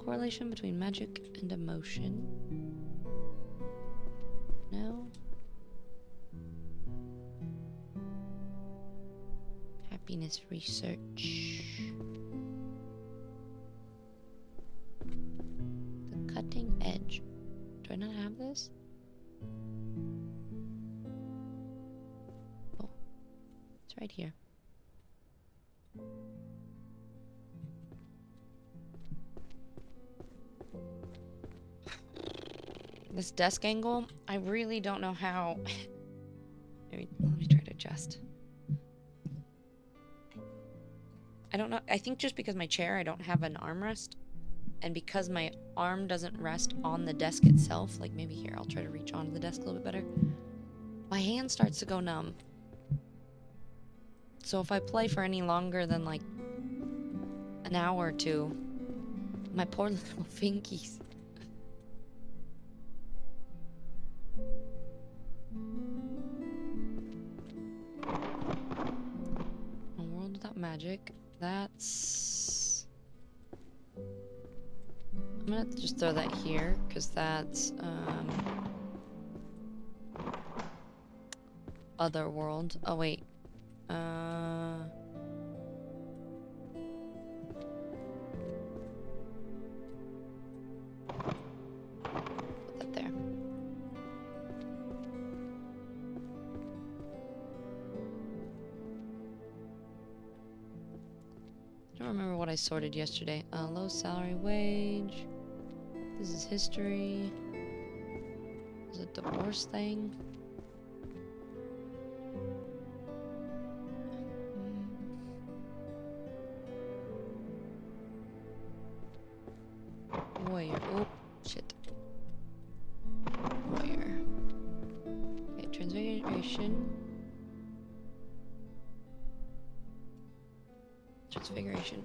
Correlation between magic and emotion. No. Happiness research. The cutting edge. Do I not have this? Oh, it's right here. This desk angle, I really don't know how. Let me try to adjust. I don't know. I think just because my chair, I don't have an armrest. And because my arm doesn't rest on the desk itself, like maybe here, I'll try to reach onto the desk a little bit better. My hand starts to go numb. So if I play for any longer than like an hour or two, my poor little fingies. A world without magic. That's... I'm gonna have to just throw that here, because that's, Otherworld. Oh, wait. Put that there. I don't remember what I sorted yesterday. Low salary wage. This is history. Is it divorce thing? Warrior. Oh, shit. Warrior. Okay, transfiguration. Transfiguration.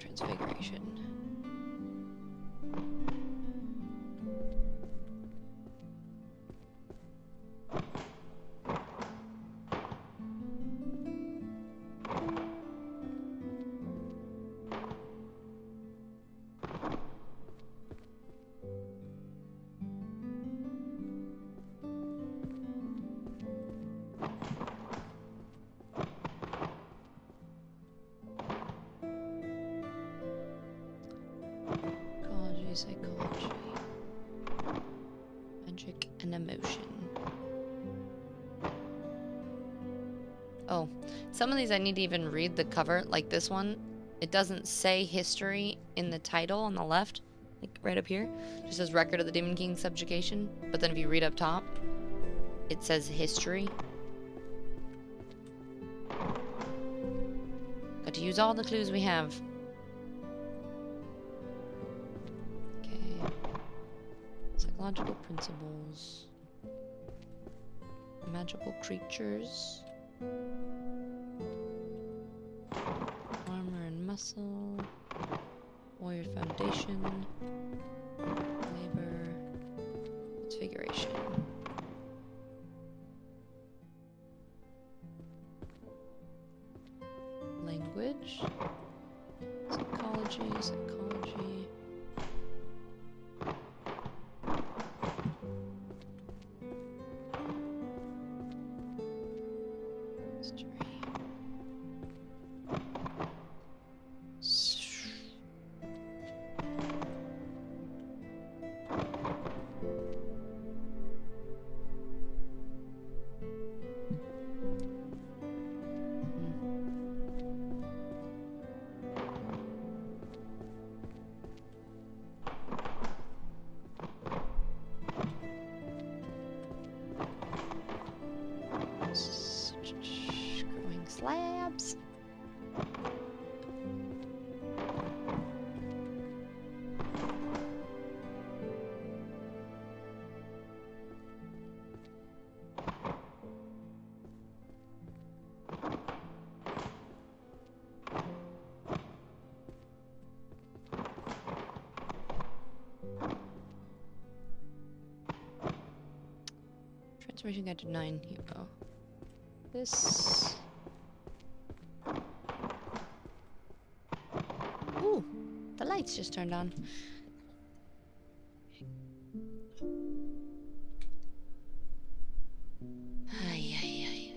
Psychology, magic, and emotion. Oh, some of these I need to even read the cover, like this one. It doesn't say history in the title on the left, like right up here. It just says record of the Demon King subjugation. But then if you read up top, it says history. Got to use all the clues we have. Psychological principles, magical creatures, armor and muscle, warrior foundation, labor, transfiguration. Transformation guide to 9. Here we go. This. Ooh, the lights just turned on. Ay, ay, ay.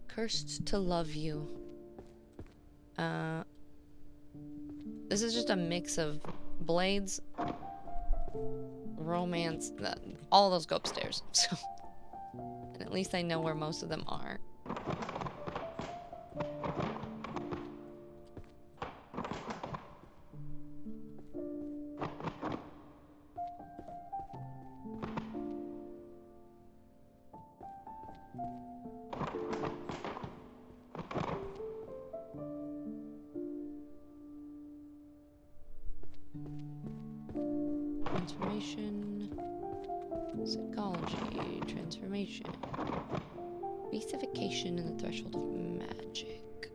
Cursed to love you. This is just a mix of blades, romance, all of those go upstairs. So, and at least I know where most of them are. Transformation, psychology, transformation, beastification, and the threshold of magic.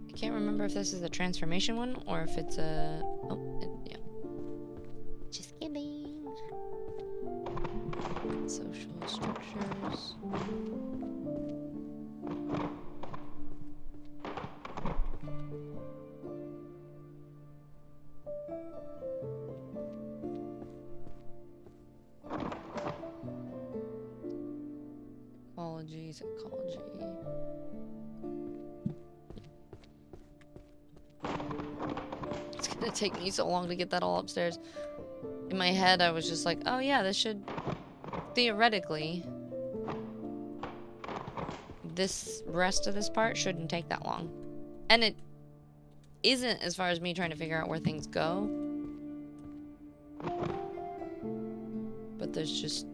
I can't remember if this is a transformation one or if it's a... Oh, yeah. Just kidding. Social structures. Psychology. It's gonna take me so long to get that all upstairs. In my head, I was just like, oh yeah, this should... Theoretically, this rest of this part shouldn't take that long. And it isn't as far as me trying to figure out where things go. But there's just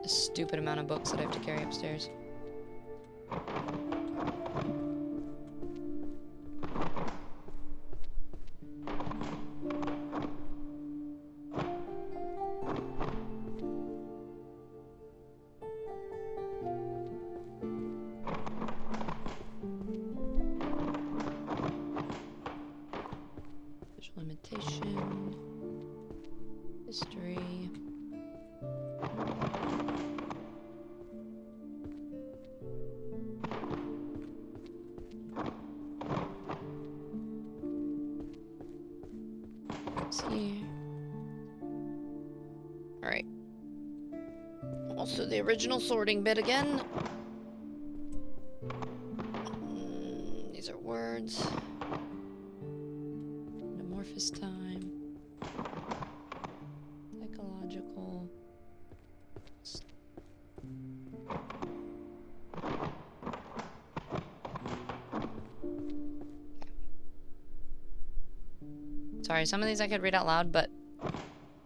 a stupid amount of books that I have to carry upstairs. Visual imitation. History. Here. Alright. Also the original sorting bit again. These are words. Amorphous time. Psychological. Sorry, some of these I could read out loud, but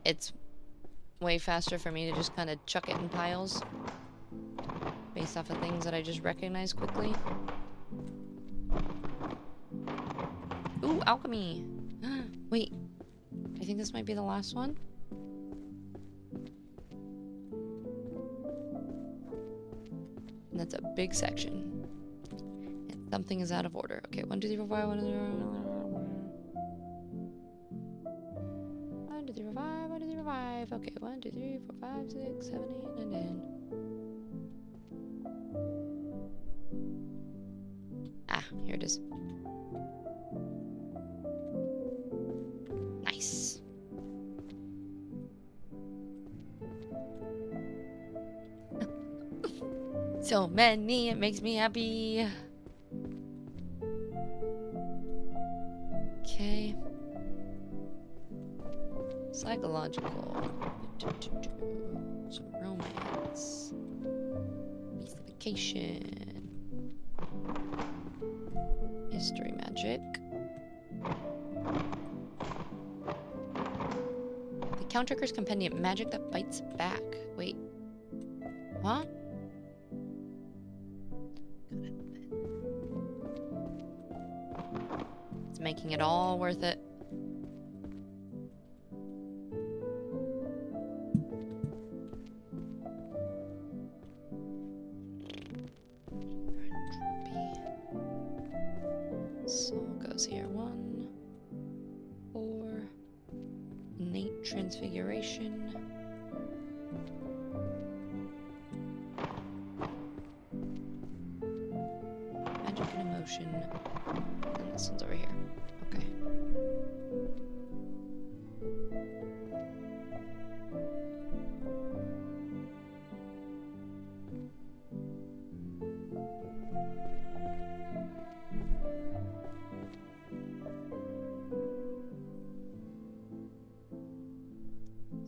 it's way faster for me to just kind of chuck it in piles based off of things that I just recognize quickly. Ooh, alchemy! Wait, I think this might be the last one. And that's a big section. And something is out of order. Okay, 1, 2, 3, 4, 5, 1, 2, 3, 4, 1, 2, 3, 4, 5, 1, 2, 3, 4, 5. Okay, 1, 2, 3, 4, 5, 6, 7, 8, 9, 10. Ah, here it is. Nice. So many, it makes me happy. Okay. Psychological. Some romance. Mystification. History magic. The Countercurse Compendium. Magic that bites back. Wait. What? It's making it all worth it. Soul goes here. 1, Transfiguration. Magic and emotion. And this one's over here. Okay.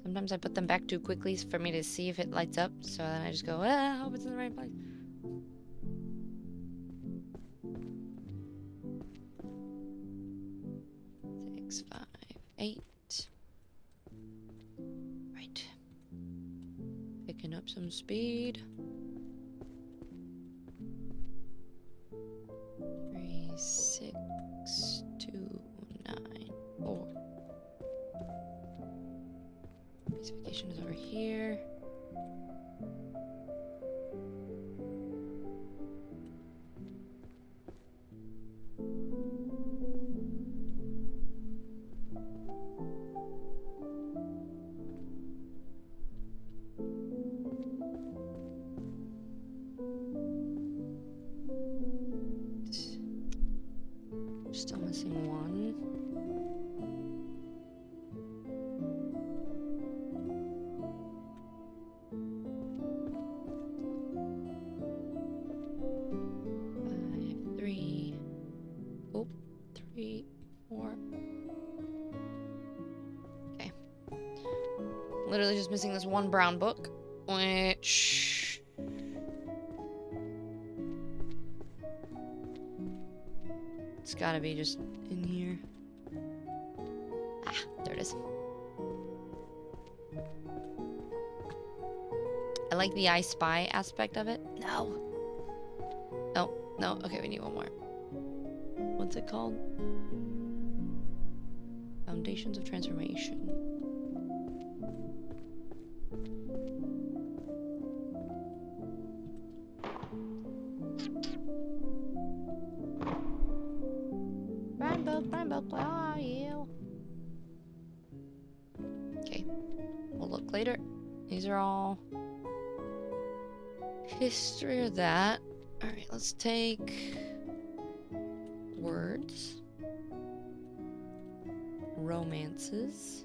Sometimes I put them back too quickly for me to see if it lights up, so then I just go, I hope it's in the right place. Six, 5, 8. Right. Picking up some speed. 3, 6, 2, 9, 4. Specification is over here. Still missing one. Three, 4. Okay. Literally just missing this one brown book, which... it's gotta be just in here. Ah, there it is. I like the I Spy aspect of it. No. Oh, no. Okay, we need one more. What's it called? Foundations of Transformation. Brown book, where are you? Okay, we'll look later. These are all history or that. Alright, let's take words. Romances.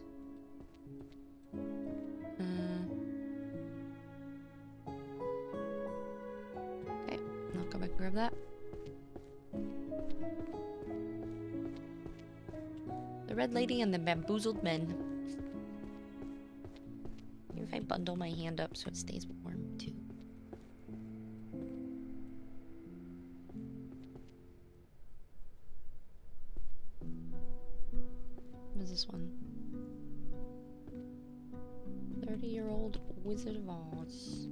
Okay, I'll go back and grab that. The Red Lady and the Bamboozled Men. Maybe if I bundle my hand up so it stays warm too. What is this one? 30-year-old Wizard of Oz.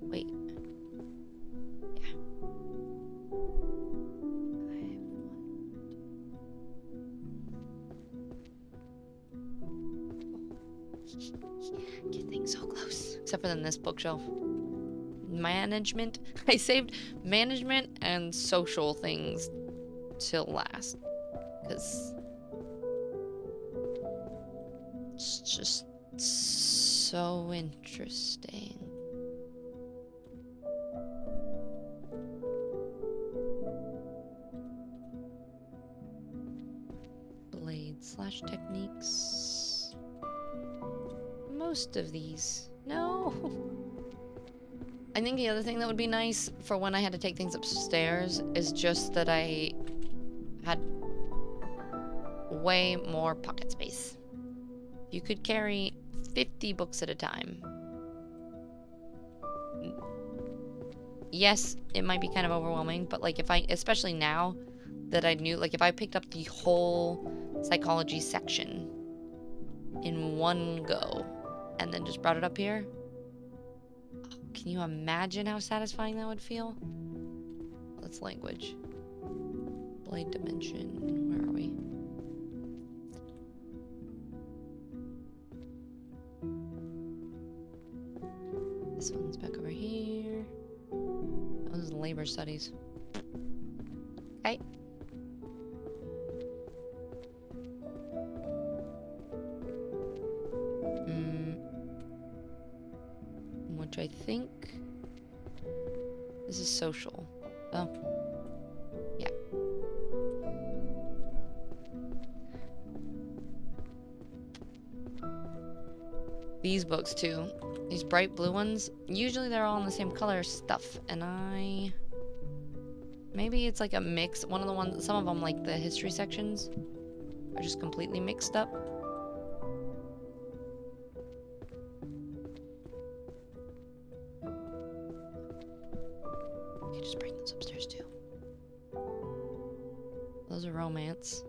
Wait. Yeah. Getting so close. Except for then this bookshelf. Management. I saved management and social things till last. Because it's just so interesting. Blade slash techniques. Most of these. No. I think the other thing that would be nice for when I had to take things upstairs is just that I had way more pocket space. You could carry 50 books at a time. Yes, it might be kind of overwhelming, but like if I, especially now that I knew, like if I picked up the whole psychology section in one go and then just brought it up here, can you imagine how satisfying that would feel? That's language. Blade dimension, where are we? This one's back over here. Oh, this is labor studies. Okay. which I think this is social. Oh, yeah. These books too. These bright blue ones. Usually they're all in the same color stuff, and maybe it's like a mix. One of the ones, some of them, like the history sections, are just completely mixed up. Okay, just bring those upstairs too. Those are romance.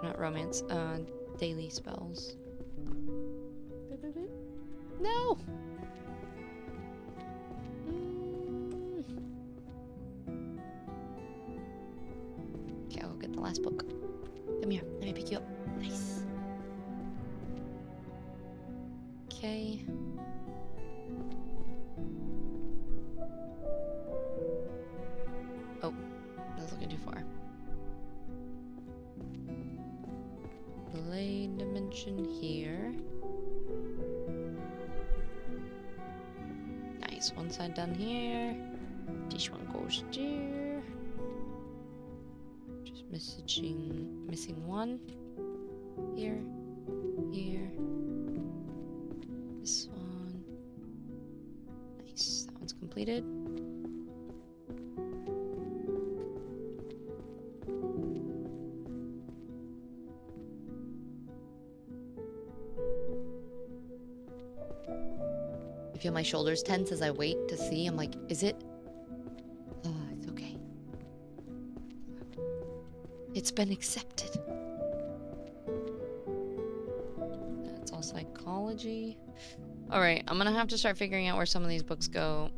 They're not romance. Daily spells. No! Okay, I'll go get the last book. Come here, let me pick you up. Nice. Okay. Oh, I was looking too far. Play dimension here. Nice, one side done here. This one goes there. Just missing one. Here, here. This one. Nice, that one's completed. I feel my shoulders tense as I wait to see. I'm like, is it? Oh, it's okay. It's been accepted. That's all psychology. Alright, I'm gonna have to start figuring out where some of these books go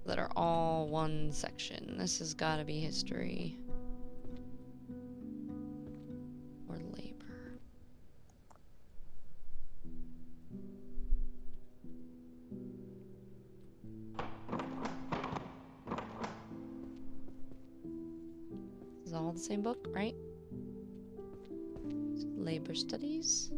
that are all one section. This has gotta be history. Or labor. This is all the same book, right? Labor studies.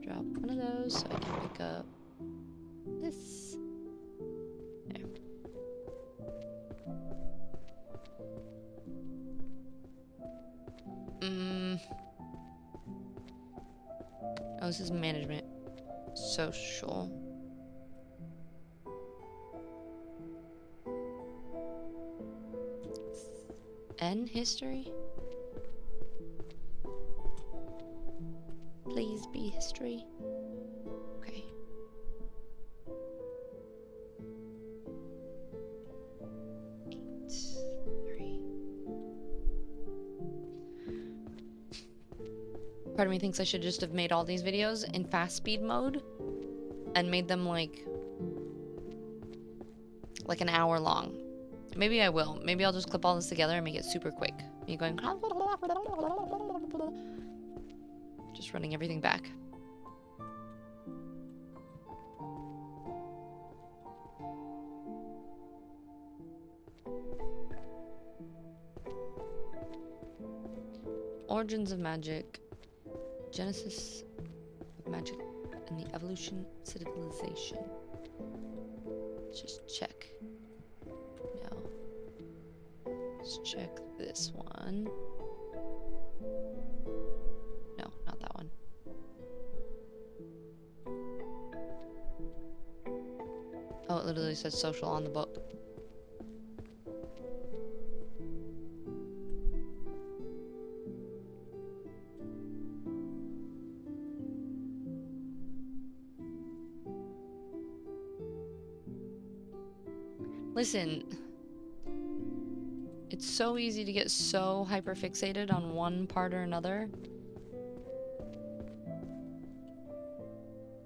Drop one of those so I can pick up this. There. Oh, this is management. Social. And history? Please be history. Okay. Part of me thinks I should just have made all these videos in fast speed mode and made them like an hour long. Maybe I will. Maybe I'll just clip all this together and make it super quick. Me going just running everything back. Origins of magic. Genesis of magic and the evolution of civilization. Let's just check. No. Let's check this one. No, not that one. Oh, it literally says social on the book. Listen, it's so easy to get so hyperfixated on one part or another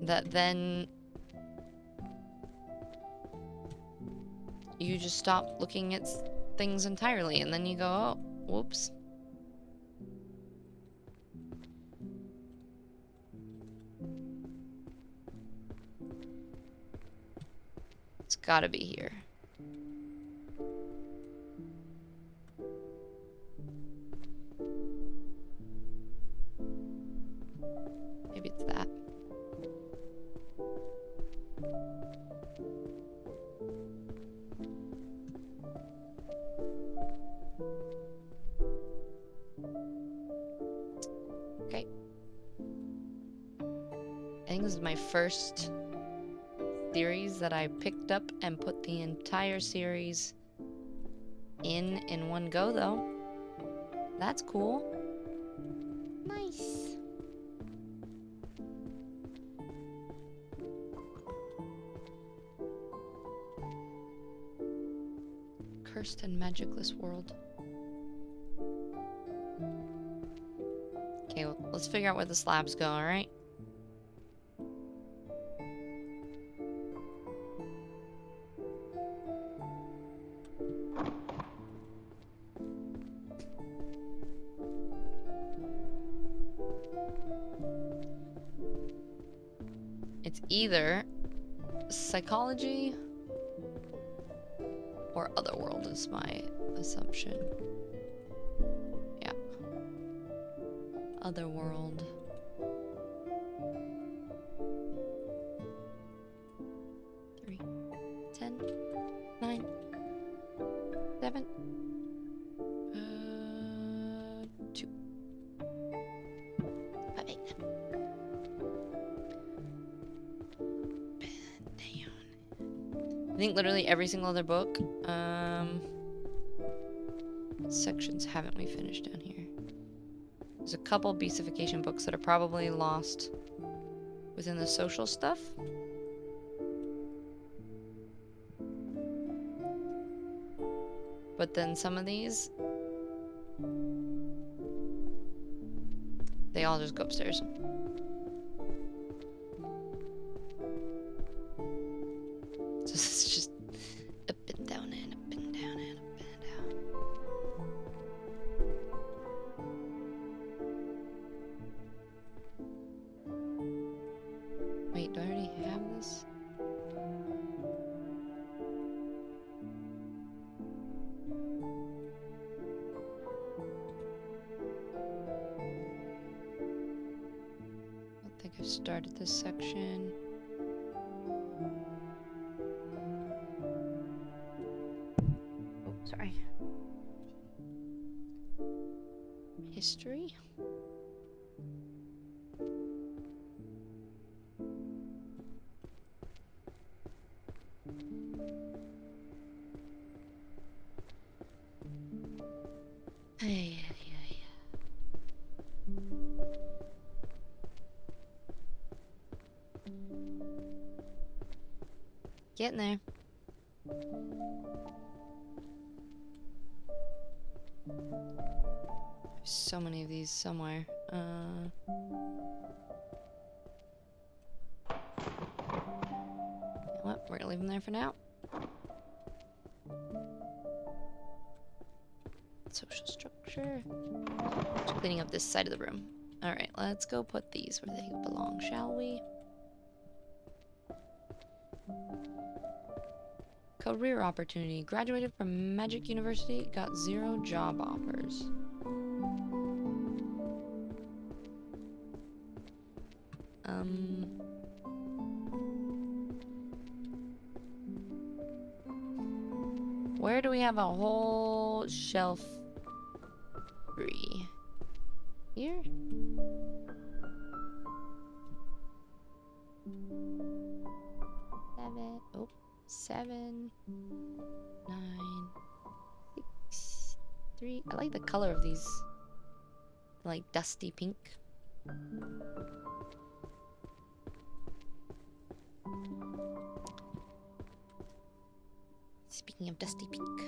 that then you just stop looking at things entirely, and then you go, oh, whoops. Let's gotta be here. Maybe it's that. Okay. I think this is my first series that I picked up and put the entire series in one go, though. That's cool. Nice. Cursed and magicless world. Okay, well, let's figure out where the slabs go, alright? It's either psychology or otherworld is my assumption. Yeah. Otherworld. Three, 10, 9, 7, 2, 5, 8. I think literally every single other book. What sections haven't we finished down here? There's a couple beastification books that are probably lost within the social stuff. But then some of these, they all just go upstairs. So it's just up and down and up and down and up and down. Wait, do I already have this? I don't think I've started this section. Oh, sorry. History? Hey, getting there. There's so many of these somewhere. You know what? We're gonna leave them there for now. Social structure. Just cleaning up this side of the room. Alright, let's go put these where they belong, shall we? Career opportunity. Graduated from Magic University, got 0 job offers. Where do we have a whole shelf free? Here? Seven, 9, 6, 3. I like the color of these. Like dusty pink. Speaking of dusty pink.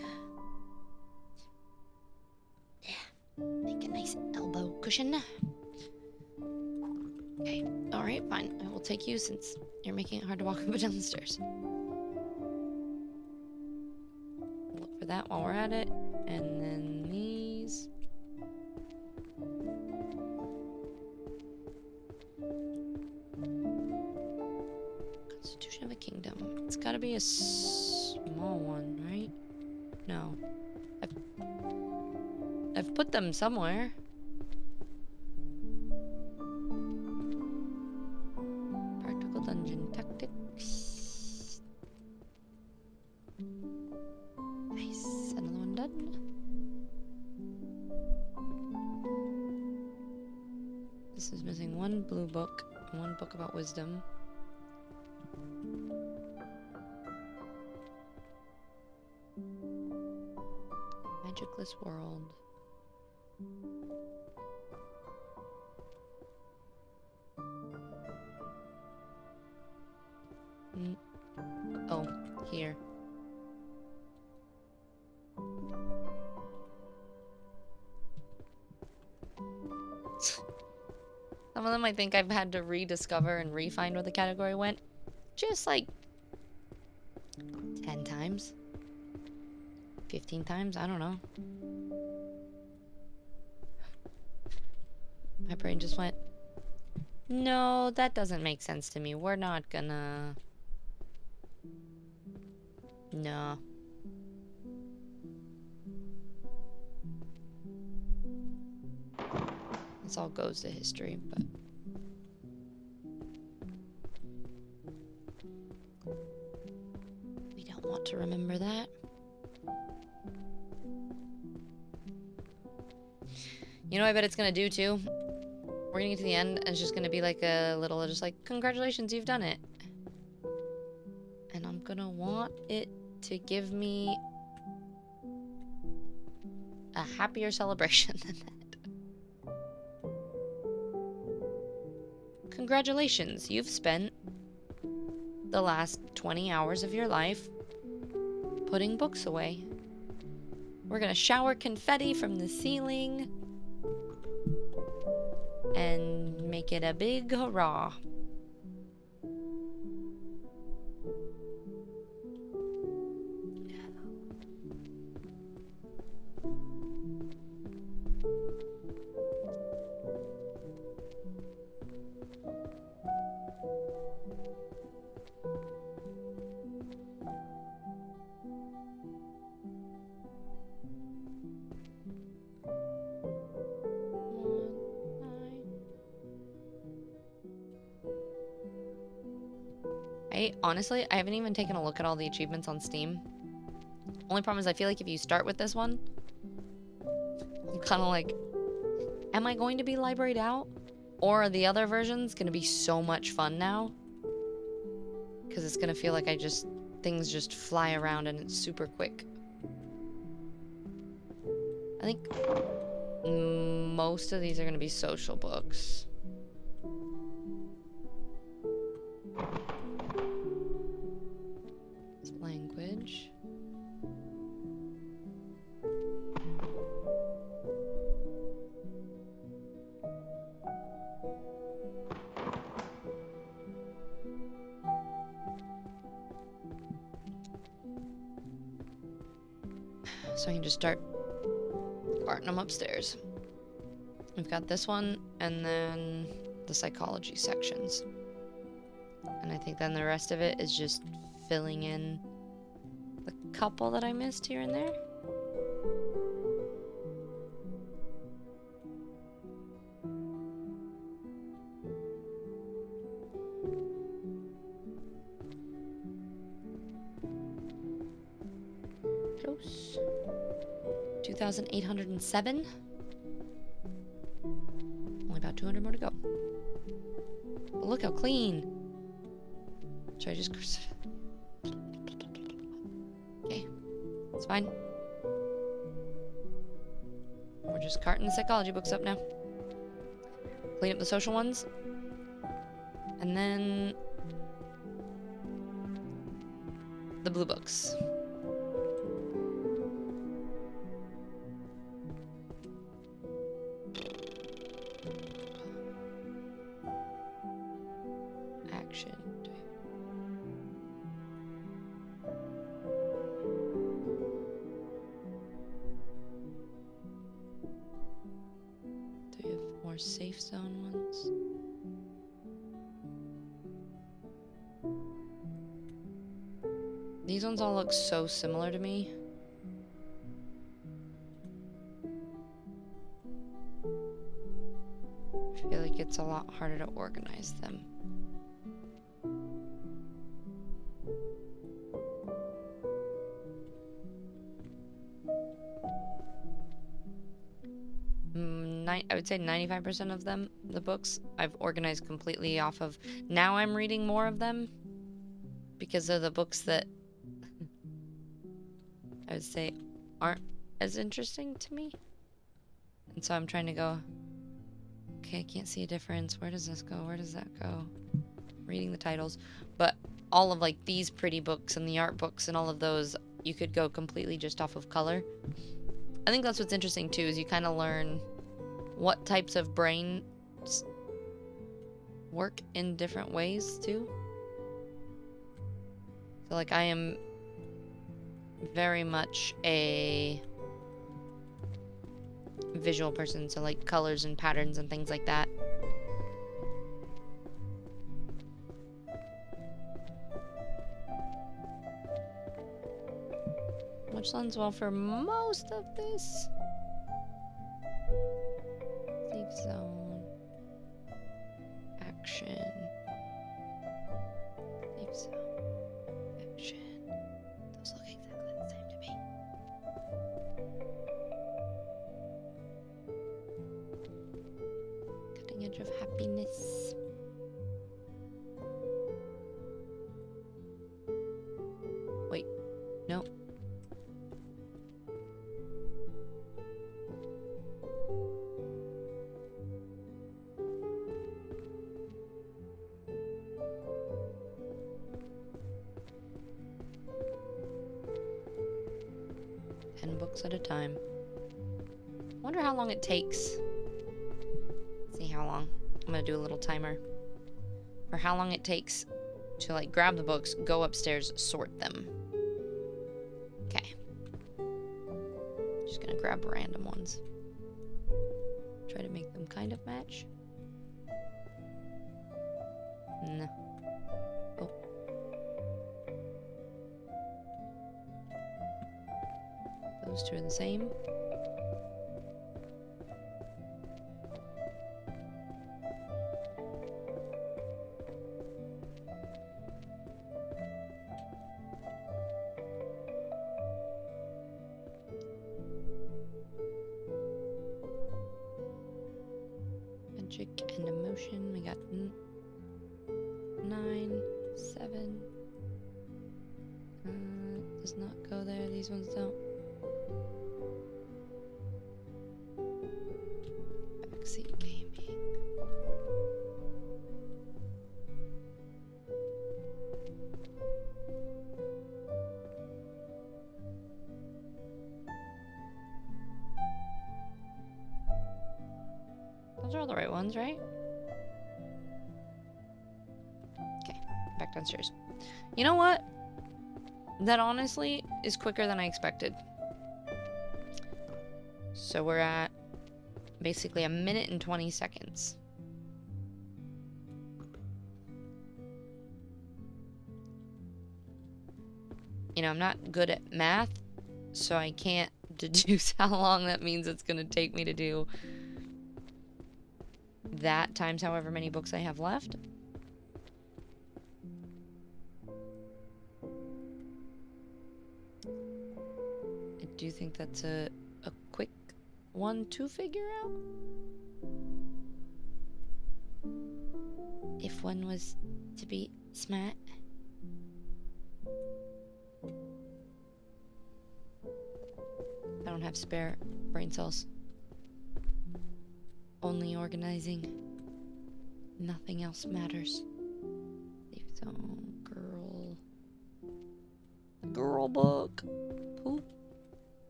Yeah. Make a nice elbow cushion. Okay. Alright, fine. I will take you since you're making it hard to walk up and down the stairs. Look for that while we're at it. And then these. Constitution of a kingdom. It's gotta be a I've put them somewhere. Practical dungeon tactics. Nice. Another one done. This is missing one blue book and one book about wisdom. Magicless world. Oh, here. Some of them I think I've had to rediscover and re-find where the category went. Just like 10 times. 15 times, I don't know. My brain just went, no, that doesn't make sense to me. We're not gonna... No. This all goes to history, but... we don't want to remember that. You know what I bet it's gonna do, too? We're gonna get to the end, and it's just gonna be like a little, just like, congratulations, you've done it. And I'm gonna want it to give me a happier celebration than that. Congratulations, you've spent the last 20 hours of your life putting books away. We're gonna shower confetti from the ceiling and make it a big hurrah. Honestly, I haven't even taken a look at all the achievements on Steam. Only problem is I feel like if you start with this one, I'm kind of like, am I going to be libraried out? Or are the other versions going to be so much fun now? Because it's going to feel like things just fly around and it's super quick. I think most of these are going to be social books. Language. So I can just start carting them upstairs. We've got this one and then the psychology sections. And I think then the rest of it is just filling in the couple that I missed here and there. Close. 2,807. Only about 200 more to go. But look how clean. Should I just... Okay. It's fine. We're just carting the psychology books up now. Clean up the social ones. And then... the blue books. Action. Do we have more safe zone ones? These ones all look so similar to me. I feel like it's a lot harder to organize them. I would say 95% of them, the books, I've organized completely off of. Now I'm reading more of them because they're the books that I would say aren't as interesting to me. And so I'm trying to go, okay, I can't see a difference. Where does this go? Where does that go? Reading the titles. But all of like these pretty books and the art books and all of those, you could go completely just off of color. I think that's what's interesting too, is you kind of learn what types of brains work in different ways too. So like I am very much a visual person, so like colors and patterns and things like that. Which lends well for most of this. Safe zone. Action. Safe zone. Action. Those look exactly the same to me. Cutting edge of happiness. Wait, no. At a time. Wonder how long it takes. Let's see how long. I'm gonna do a little timer for how long it takes to like grab the books, go upstairs, sort them. Okay. Just gonna grab random ones. Try to make them kind of match. No. Oh. Those two are the same. Magic and emotion. We got 9, 7. Does not go there. These ones don't. Backseat gaming. Those are all the right ones, right? Okay, back downstairs. You know what? That honestly is quicker than I expected. So we're at basically 1 minute and 20 seconds. You know, I'm not good at math, so I can't deduce how long that means it's gonna take me to do that times however many books I have left. I do think that's a quick one to figure out. If one was to be smart. I don't have spare brain cells. Only organizing. Nothing else matters. Safe zone, girl. Girl book. Poop.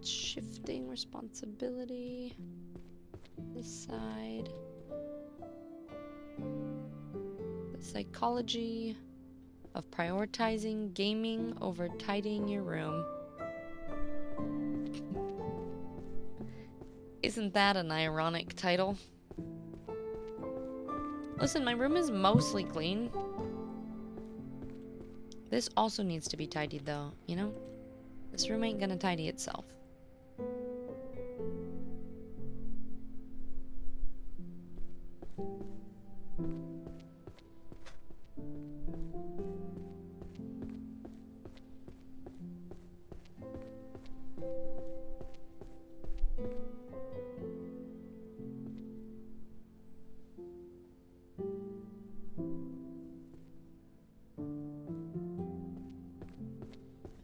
Shifting responsibility. This side. The psychology of prioritizing gaming over tidying your room. Isn't that an ironic title? Listen, my room is mostly clean. This also needs to be tidied though, you know? This room ain't gonna tidy itself.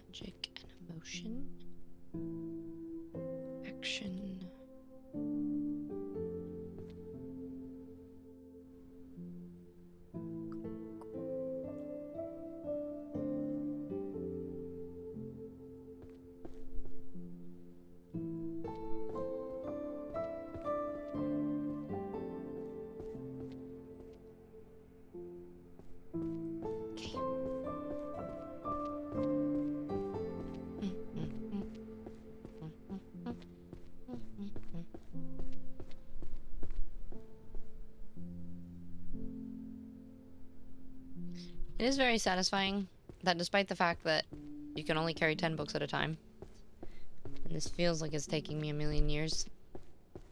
Magic and emotion. Action. Okay. It is very satisfying that despite the fact that you can only carry 10 books at a time, and this feels like it's taking me a million years,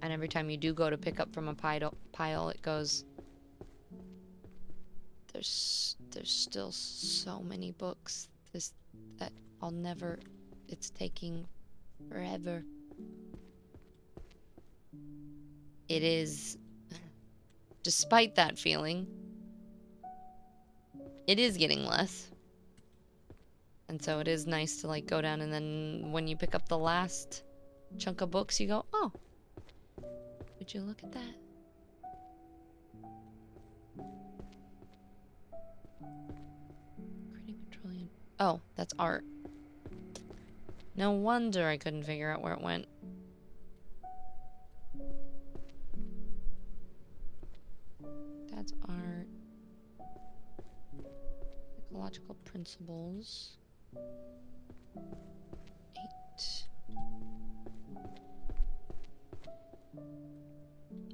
and every time you do go to pick up from a pile it goes, there's still so many books that I'll never, it's taking forever. It is, despite that feeling, it is getting less. And so it is nice to like go down, and then when you pick up the last chunk of books, you go, oh, would you look at that? Creating a trillion. Oh, that's art. No wonder I couldn't figure out where it went. That's art. Ecological principles. 8.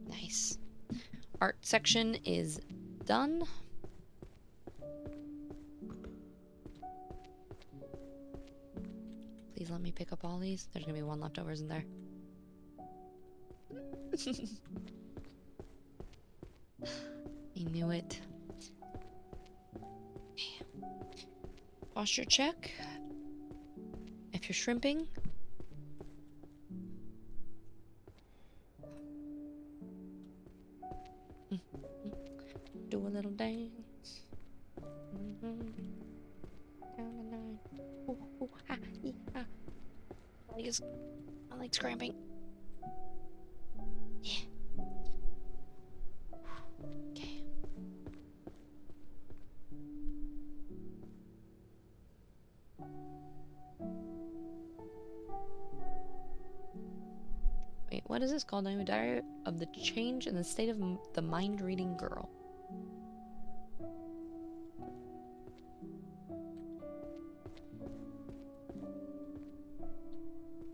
Nice. Art section is done. Please let me pick up all these. There's gonna be one leftover, isn't there? I knew it. Posture check. If you're shrimping. Do a little dance. Down the line. Ooh, ooh, ah, ee, ah. My leg's cramping. Yeah. Okay. Wait, what is this called? I'm a diary of the change in the state of the mind-reading girl.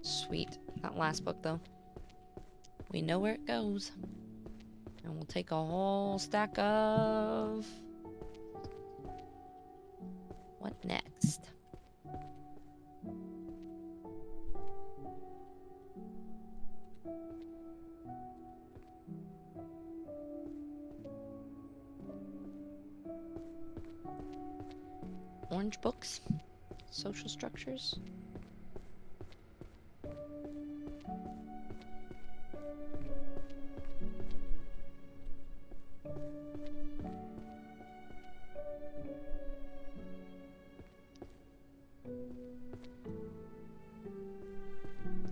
Sweet. That last book, though. We know where it goes. And we'll take a whole stack of... What next? Orange books? Social structures?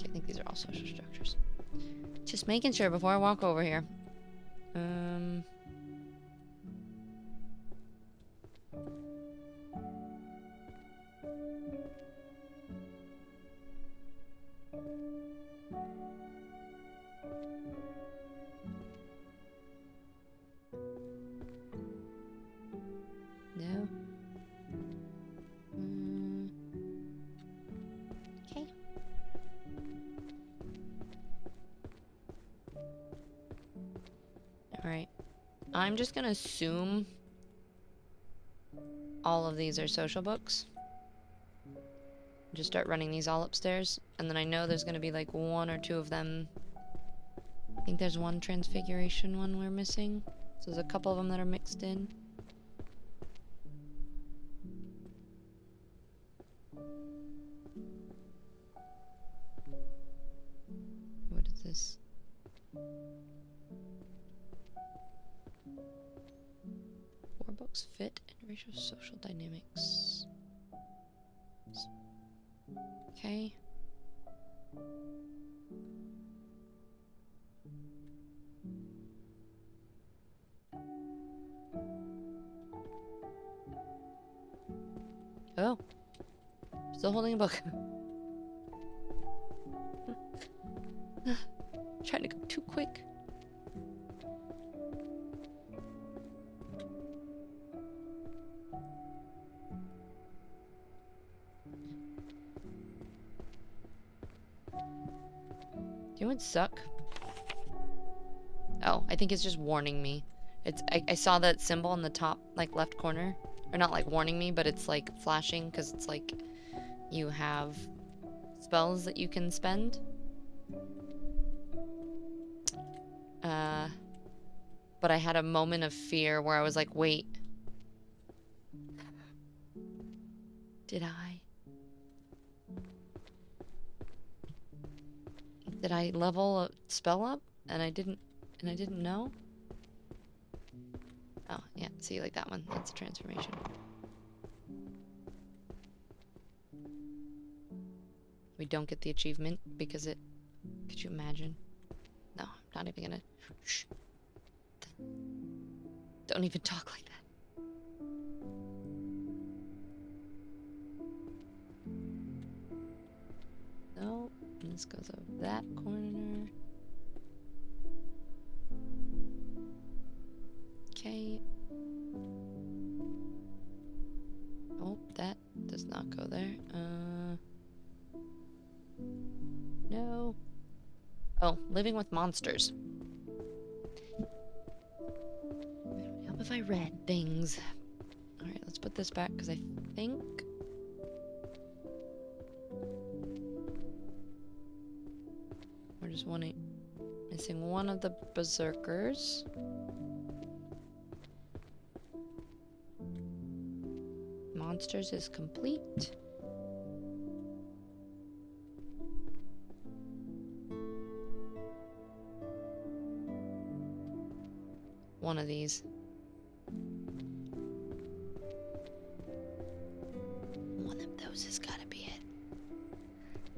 I think these are all social structures. Just making sure before I walk over here. No. Okay. Alright. I'm just gonna assume all of these are social books. Just start running these all upstairs, and then I know there's gonna be like 1 or 2 of them. I think there's one transfiguration one we're missing. So there's a couple of them that are mixed in. What is this? Four books fit and racial social dynamics. Okay. Oh. Still holding a book. Trying to go too quick. Do you know what suck? Oh, I think it's just warning me. I saw that symbol in the top, like, left corner. Or not, like, warning me, but it's, like, flashing, because it's, like, you have spells that you can spend. But I had a moment of fear where I was like, wait. Did I level a spell up and I didn't know? Oh, yeah, see, like that one. That's a transformation. We don't get the achievement because it... Could you imagine? No, I'm not even gonna... Shh. Don't even talk like that. No, this goes over that corner. Okay. Oh, that does not go there. No. Oh, living with monsters. It would help if I read things. Alright, let's put this back because I think... We're just missing one of the berserkers. Monsters is complete. One of these. One of those has gotta be it.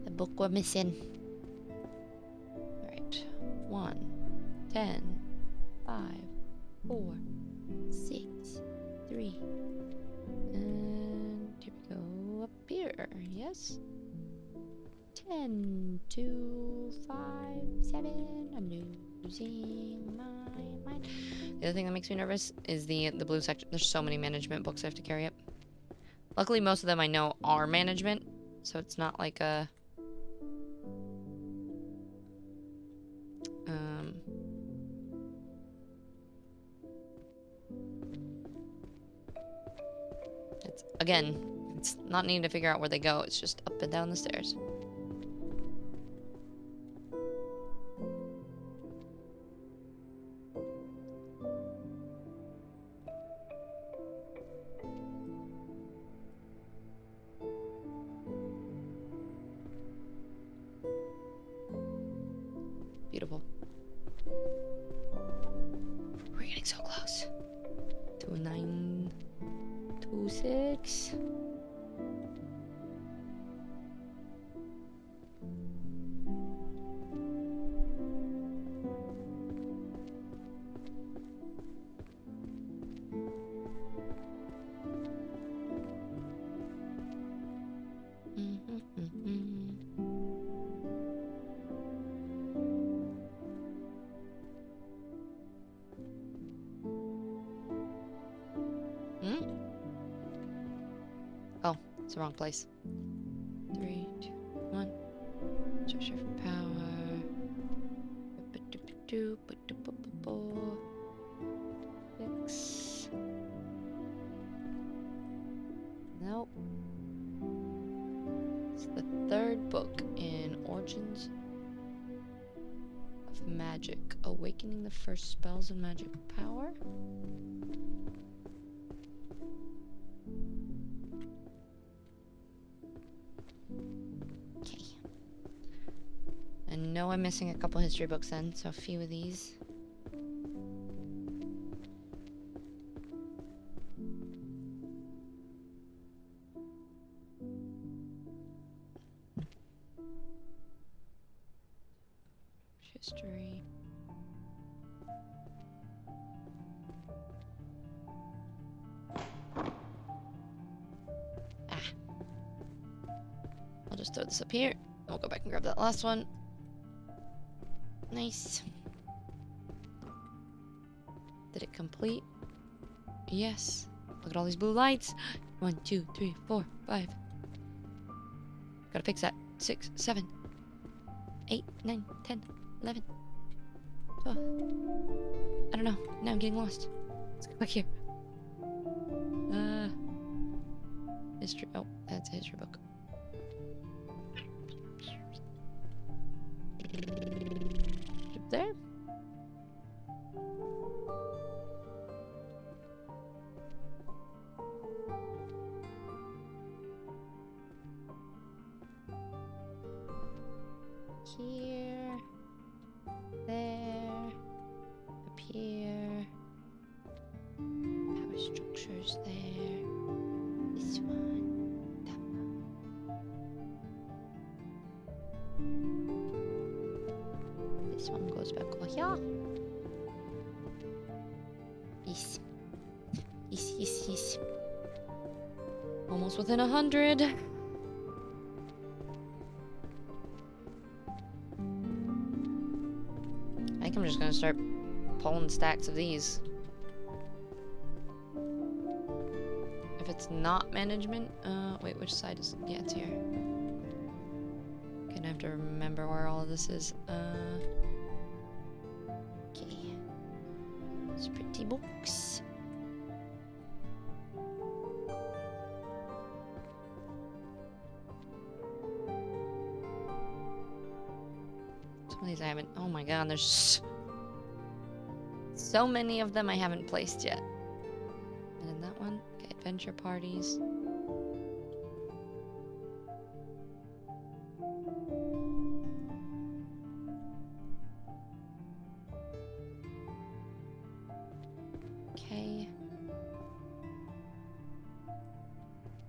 The book we're missing. Alright. 1, 10, 5, 4, 6, 3. And here we go up here. Yes? 10, 2, 5, 7. I'm losing my mind. The other thing that makes me nervous is the blue section. There's so many management books I have to carry up. Luckily, most of them I know are management, so it's not like a... It's, again, it's not needing to figure out where they go. It's just up and down the stairs. Beautiful. We're getting so close. 2926. Oh, it's the wrong place. 3, 2, 1. Treasure for power. Six. Nope. It's the third book in Origins of of magic. Awakening the first spells and magic power. Okay. I know I'm missing a couple history books then, so a few of these. History. I'll just throw this up here. We'll go back and grab that last one. Nice. Did it complete? Yes. Look at all these blue lights. 1, 2, 3, 4, 5. Gotta fix that. 6, 7, 8, 9, 10, 11, 12. I don't know. Now I'm getting lost. Let's go back here. History. Oh, that's a history book. Up there. Here. There. Up here. Power structures there. This one. That one. This one goes back over here. Yes. Yes, yes, yes. Almost within 100. I think I'm just gonna start pulling stacks of these. If it's not management, wait, which side is, yeah, it's here. Gonna have to remember where all of this is. Okay. It's pretty books. Some of these I haven't, oh my god, there's so many of them I haven't placed yet. And then that one, okay, adventure parties. Okay.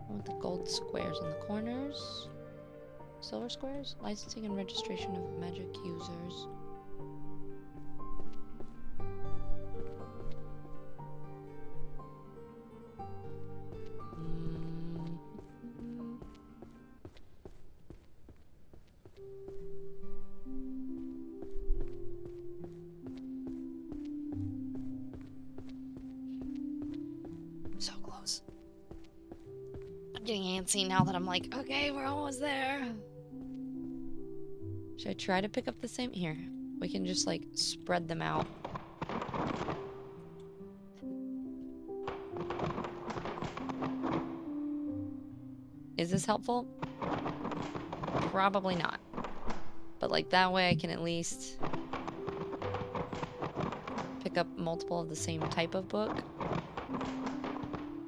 I want the gold squares on the corners. Silver squares? Licensing and registration of magic users. So close. I'm getting antsy now that I'm like, okay, we're almost there. Should I try to pick up the same? Here, we can just like spread them out. Is this helpful? Probably not. But like that way I can at least pick up multiple of the same type of book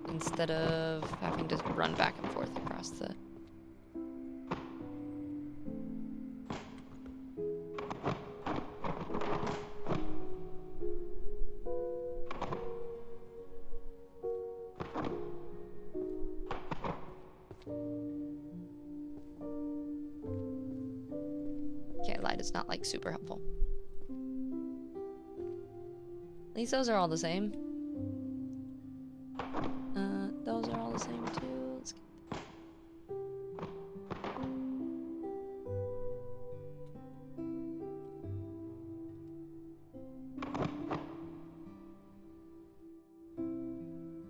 instead of having to run back and forth across the... Okay, light is not like super helpful. At least those are all the same. Those are all the same too. Let's get...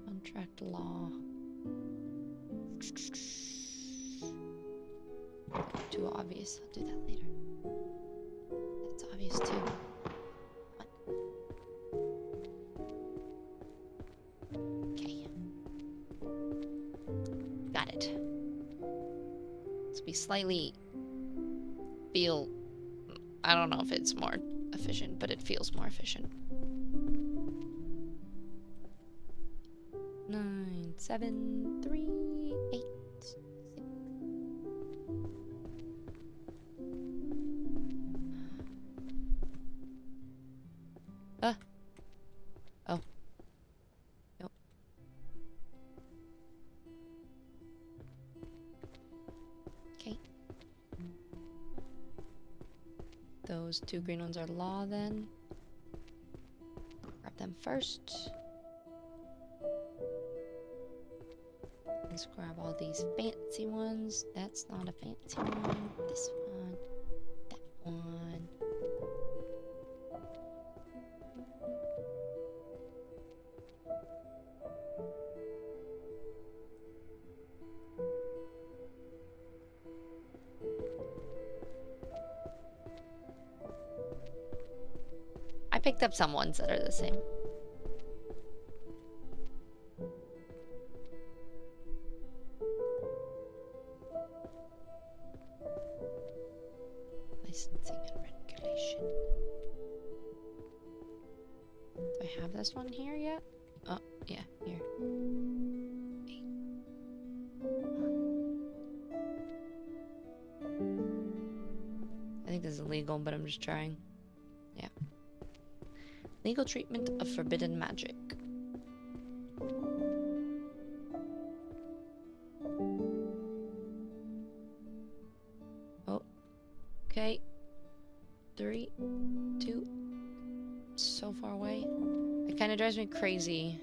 Contract law. Too obvious. I'll do that later. That's obvious too. What? Okay. Got it. Let's be slightly... feel... I don't know if it's more efficient, but it feels more efficient. 9, 7, 3, 8, 6. Oh. Nope. Okay. Those 2 green ones are law then. Grab them first. Let's grab all these fancy ones. That's not a fancy one. This one. That one. I picked up some ones that are the same. Licensing and regulation. Do I have this one here yet? Oh, yeah, here. 8. I think this is illegal, but I'm just trying. Yeah. Legal treatment of forbidden magic. Oh. Okay. 3, 2. So far away. It kind of drives me crazy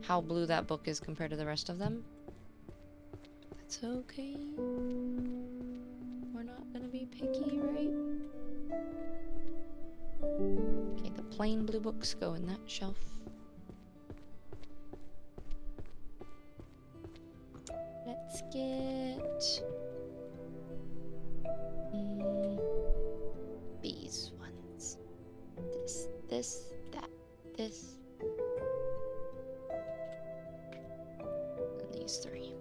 how blue that book is compared to the rest of them. That's okay. We're not gonna be picky, right? Okay, the plain blue books go in that shelf. Let's get these ones. This, that, this. And these 3.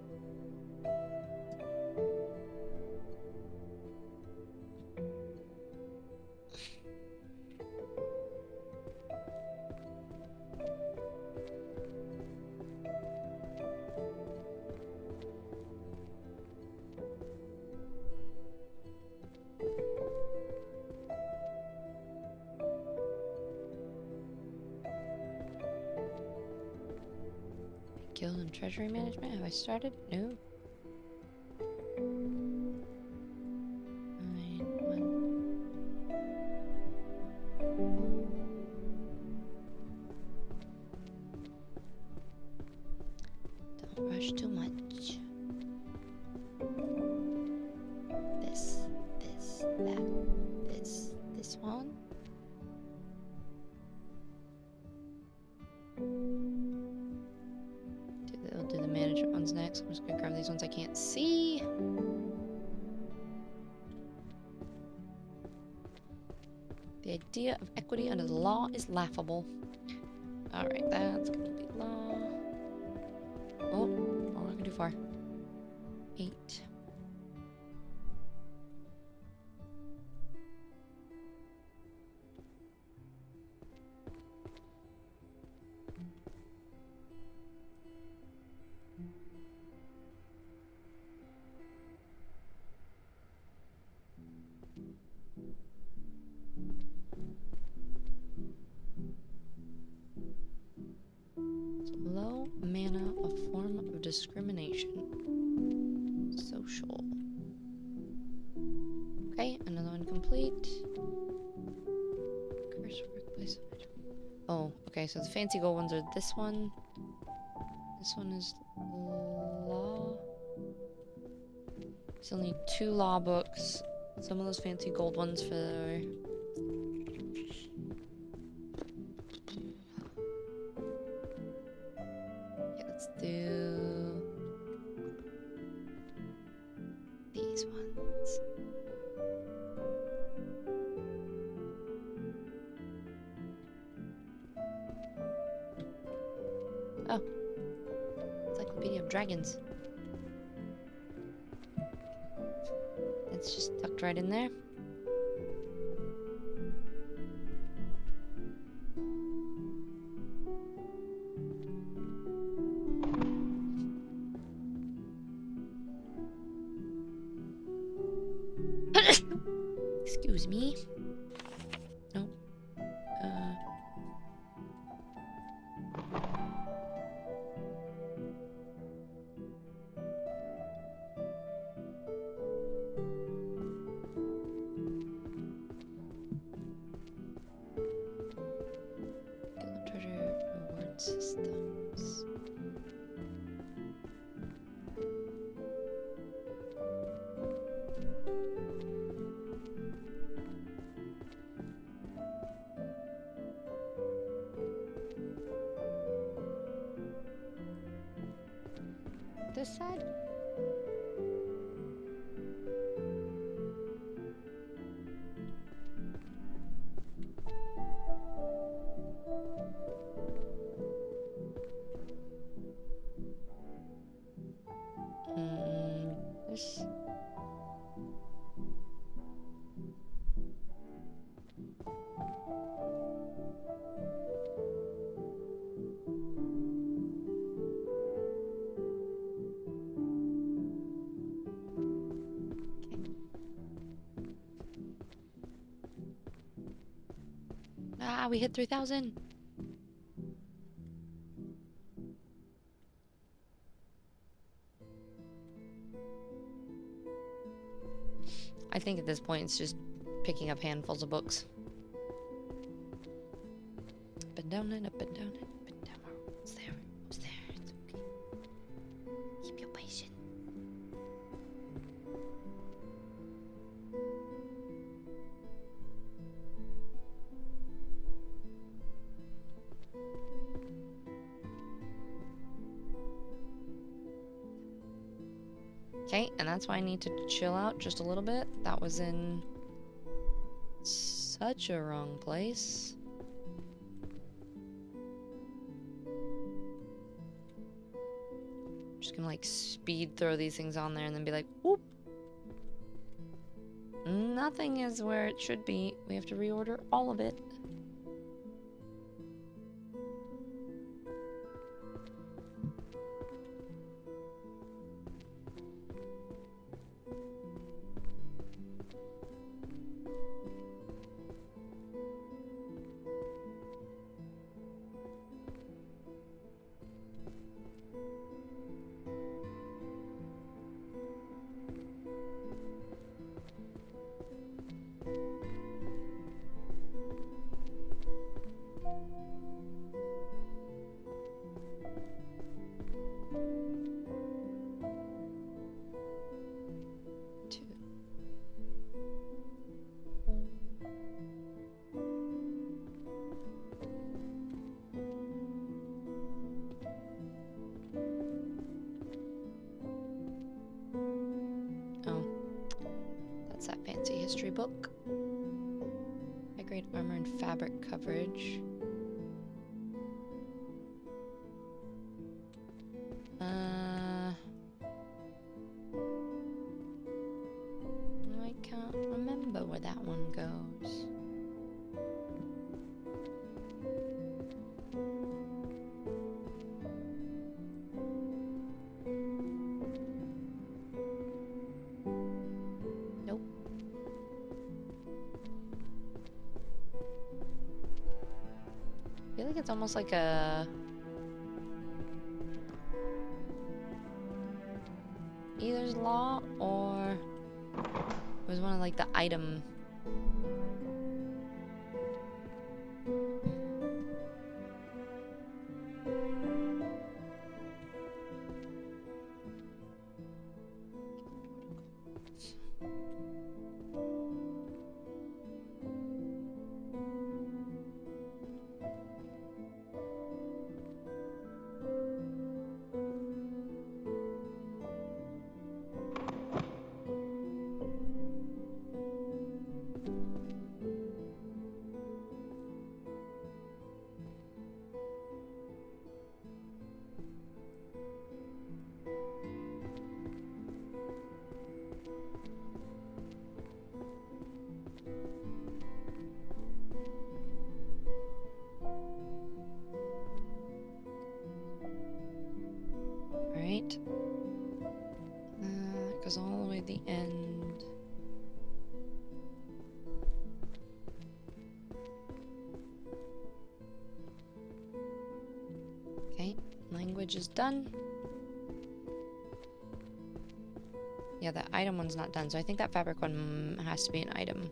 Guild and treasury management. Have I started? No. 9, 1. Don't rush too much. This, that, this one. I'll do the management ones next. I'm just gonna grab these ones I can't see. The idea of equity under the law is laughable. Alright, that's gonna be law. Oh, we're walking too far. 8. Low mana, a form of discrimination. Social. Okay, another one complete. Curse workplace. Oh, okay, so the fancy gold ones are this one. This one is law. Still need 2 law books. Some of those fancy gold ones for... Okay, let's do... these ones. Oh. Encyclopedia of Dragons. It's just tucked right in there. Excuse me. Nope. Guild treasure reward systems. This side? This. Ah, we hit 3,000. I think at this point it's just picking up handfuls of books. Up and down and up and down and up and down. What's there? What's there? It's okay. Keep your patience. Okay, and that's why I need to chill out just a little bit. That was in such a wrong place. Just gonna like speed throw these things on there and then be like, whoop. Nothing is where it should be. We have to reorder all of it. That fancy history book. High grade armor and fabric coverage. I can't remember where that one goes. I feel like it's almost like a... either law or... it was one of like the item... Right. It goes all the way to the end. Sewage is done. Yeah, the item one's not done, so I think that fabric one has to be an item.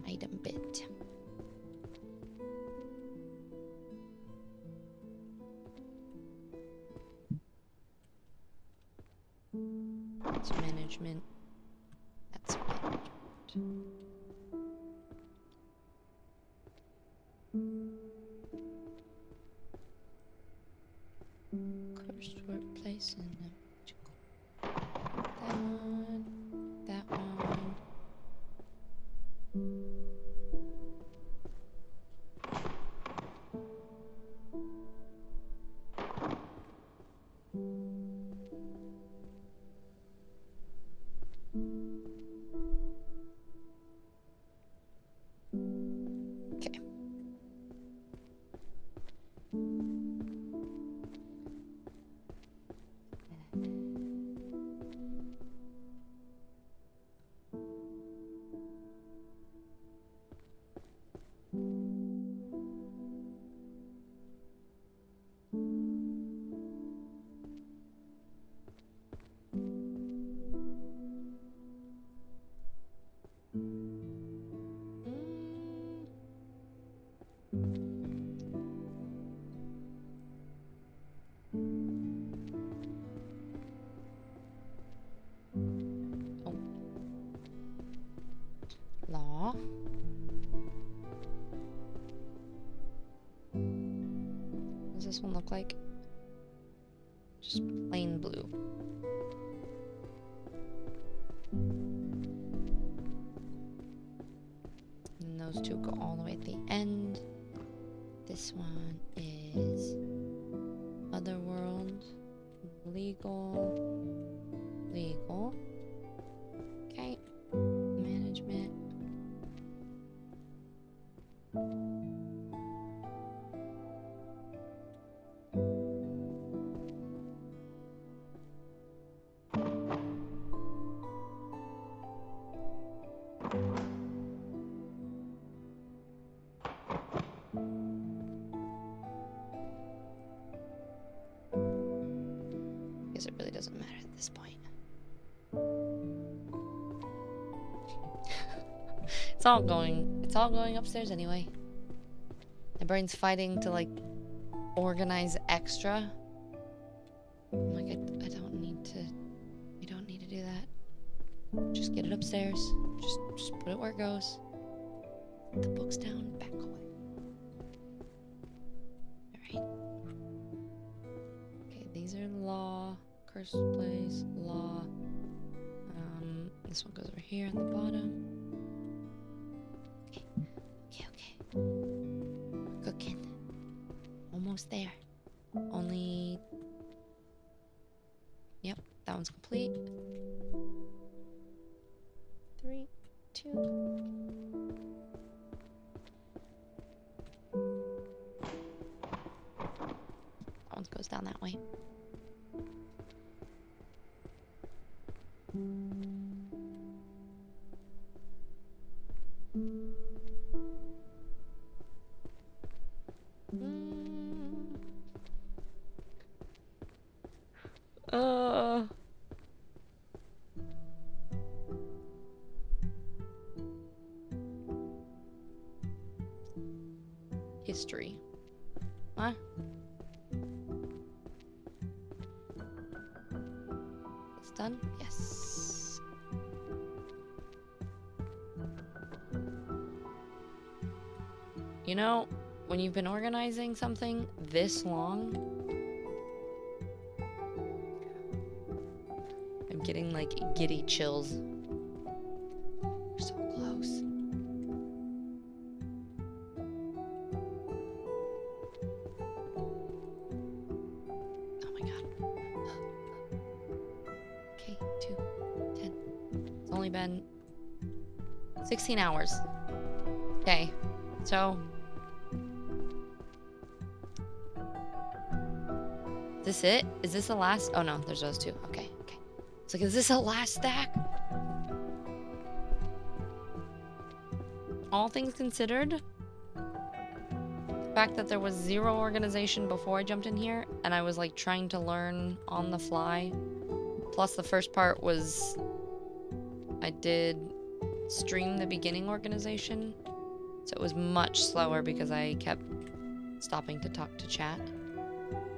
Item bit. That's management. That's management. Cursed workplace and that one. That one. Okay. Law. What does this one look like? Just plain blue. And those two go all the way at the end. This one is Otherworld. Legal. Legal. Okay. Management. Guess it really doesn't matter at this point. It's all going upstairs anyway. My brain's fighting to like organize extra. I'm like, I don't need to. We don't need to do that. Just get it upstairs. Just put it where it goes. Put the books down, back away. Alright. Okay, these are law, cursed place, law. This one goes over here on the bottom. Okay. We're cooking. Almost there. Only... Yep, that one's complete. 3, 2... That one goes down that way. History. Huh? It's done? Yes. You know, when you've been organizing something this long, I'm getting like giddy chills. We're so close. Oh my god. Okay, 2, 10. It's only been 16 hours. Okay, so... Is this it? Is this the last? Oh no, there's those two. Okay. It's like, is this the last stack? All things considered, fact that there was 0 organization before I jumped in here, and I was like trying to learn on the fly. Plus the first part was I did stream the beginning organization, so it was much slower because I kept stopping to talk to chat.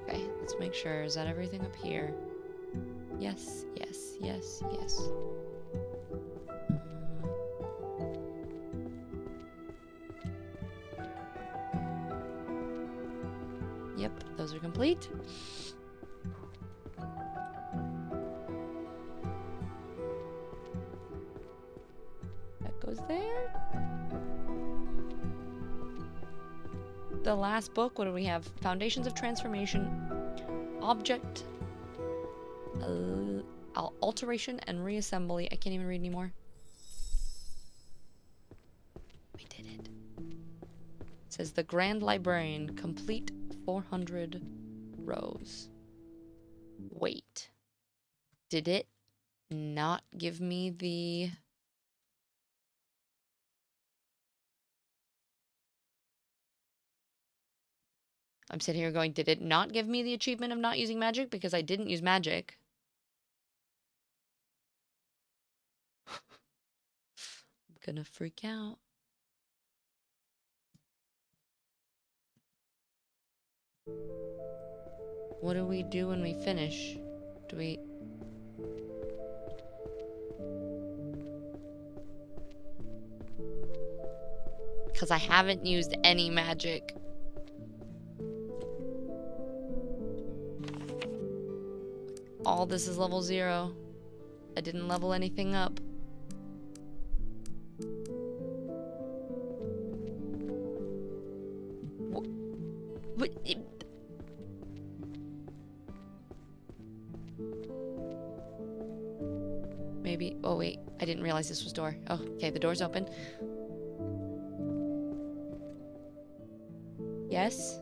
Okay, let's make sure. Is that everything up here? Yes, yes, yes, yes. Yep, those are complete. That goes there. The last book, what do we have? Foundations of Transformation, Object, Alteration, and Reassembly. I can't even read anymore. We did it. It says the Grand Librarian, complete 400 rows. Wait. Did it not give me the... I'm sitting here going, did it not give me the achievement of not using magic? Because I didn't use magic. I'm gonna freak out. What do we do when we finish? Do we... Because I haven't used any magic. All this is level 0. I didn't level anything up. What? Maybe... Oh, wait. I didn't realize this was door. Oh, okay. The door's open. Yes?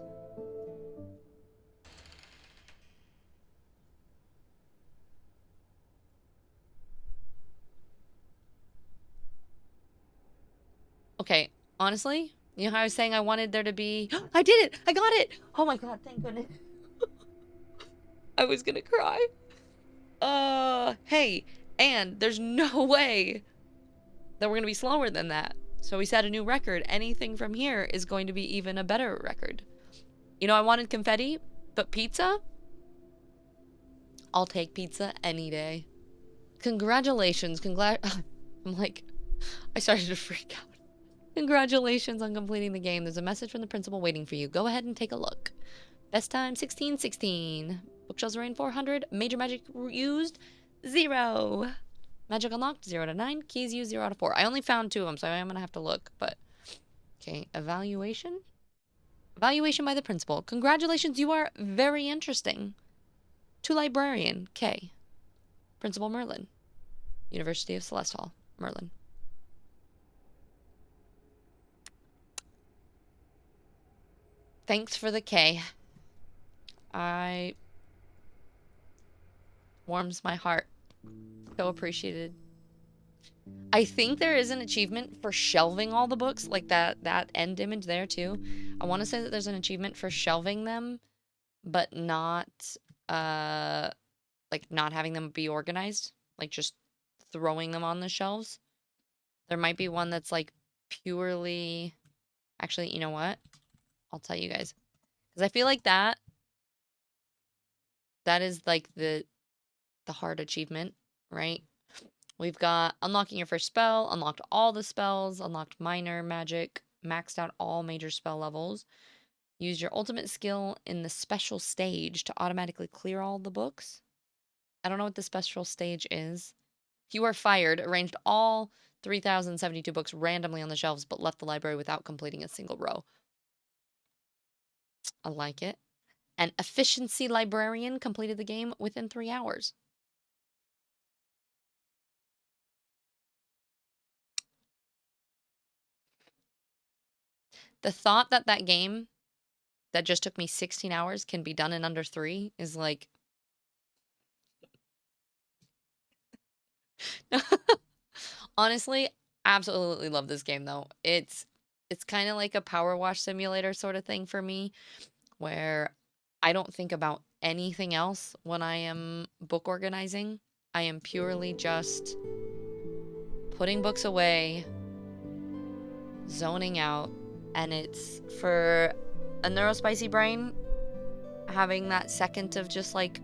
Okay. Honestly, you know how I was saying I wanted there to be... I did it! I got it! Oh my god, thank goodness. I was gonna cry. Hey. And there's no way that we're gonna be slower than that. So we set a new record. Anything from here is going to be even a better record. You know, I wanted confetti, but pizza? I'll take pizza any day. Congratulations. I'm like, I started to freak out. Congratulations on completing the game. There's a message from the principal waiting for you. Go ahead and take a look. Best time, 1616. Bookshelves rain 400. Major magic used, 0. Magic unlocked, 0 to 9. Keys used, 0 out of 4. I only found 2 of them, so I'm gonna have to look, but... Okay, evaluation? Evaluation by the principal. Congratulations, you are very interesting. To Librarian, K. Principal Merlin. University of Celestal, Merlin. Thanks for the K. Warms my heart. So appreciated. I think there is an achievement for shelving all the books, like that end image there too. I want to say that there's an achievement for shelving them, but not like not having them be organized, like just throwing them on the shelves. There might be one that's like purely... Actually, you know what? I'll tell you guys. Because I feel like that is like the hard achievement, right? We've got unlocking your first spell, unlocked all the spells, unlocked minor magic, maxed out all major spell levels, used your ultimate skill in the special stage to automatically clear all the books. I don't know what the special stage is. You are fired, arranged all 3,072 books randomly on the shelves, but left the library without completing a single row. I like it. An efficiency librarian completed the game within 3 hours. The thought that that game that just took me 16 hours can be done in under 3 is like... Honestly, absolutely love this game though. It's it's kind of like a power wash simulator sort of thing for me, where I don't think about anything else when I am book organizing. I am purely just putting books away, zoning out, and it's for a neurospicy brain, having that second of just like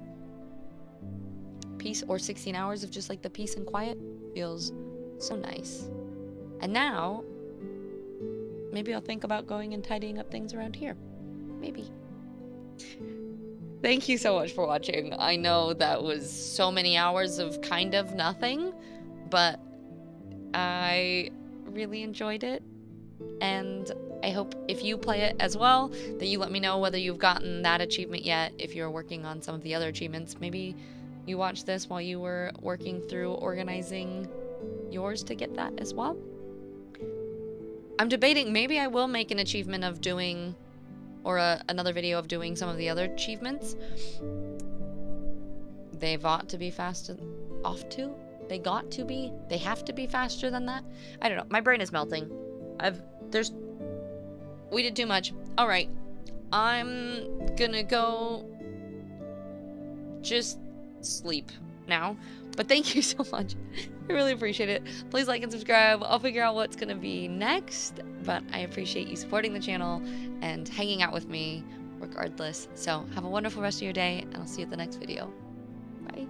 peace, or 16 hours of just like the peace and quiet, feels so nice. And now maybe I'll think about going and tidying up things around here. Maybe. Thank you so much for watching. I know that was so many hours of kind of nothing, but I really enjoyed it. And I hope if you play it as well, that you let me know whether you've gotten that achievement yet. If you're working on some of the other achievements, maybe you watched this while you were working through organizing yours to get that as well. I'm debating, maybe I will make an achievement of doing, or another video of doing some of the other achievements. They've ought to be fast off to. They got to be. They have to be faster than that. I don't know. My brain is melting. We did too much. All right. I'm gonna go just sleep now. But thank you so much. I really appreciate it. Please like and subscribe. I'll figure out what's gonna be next. But I appreciate you supporting the channel and hanging out with me regardless. So have a wonderful rest of your day, and I'll see you at the next video. Bye.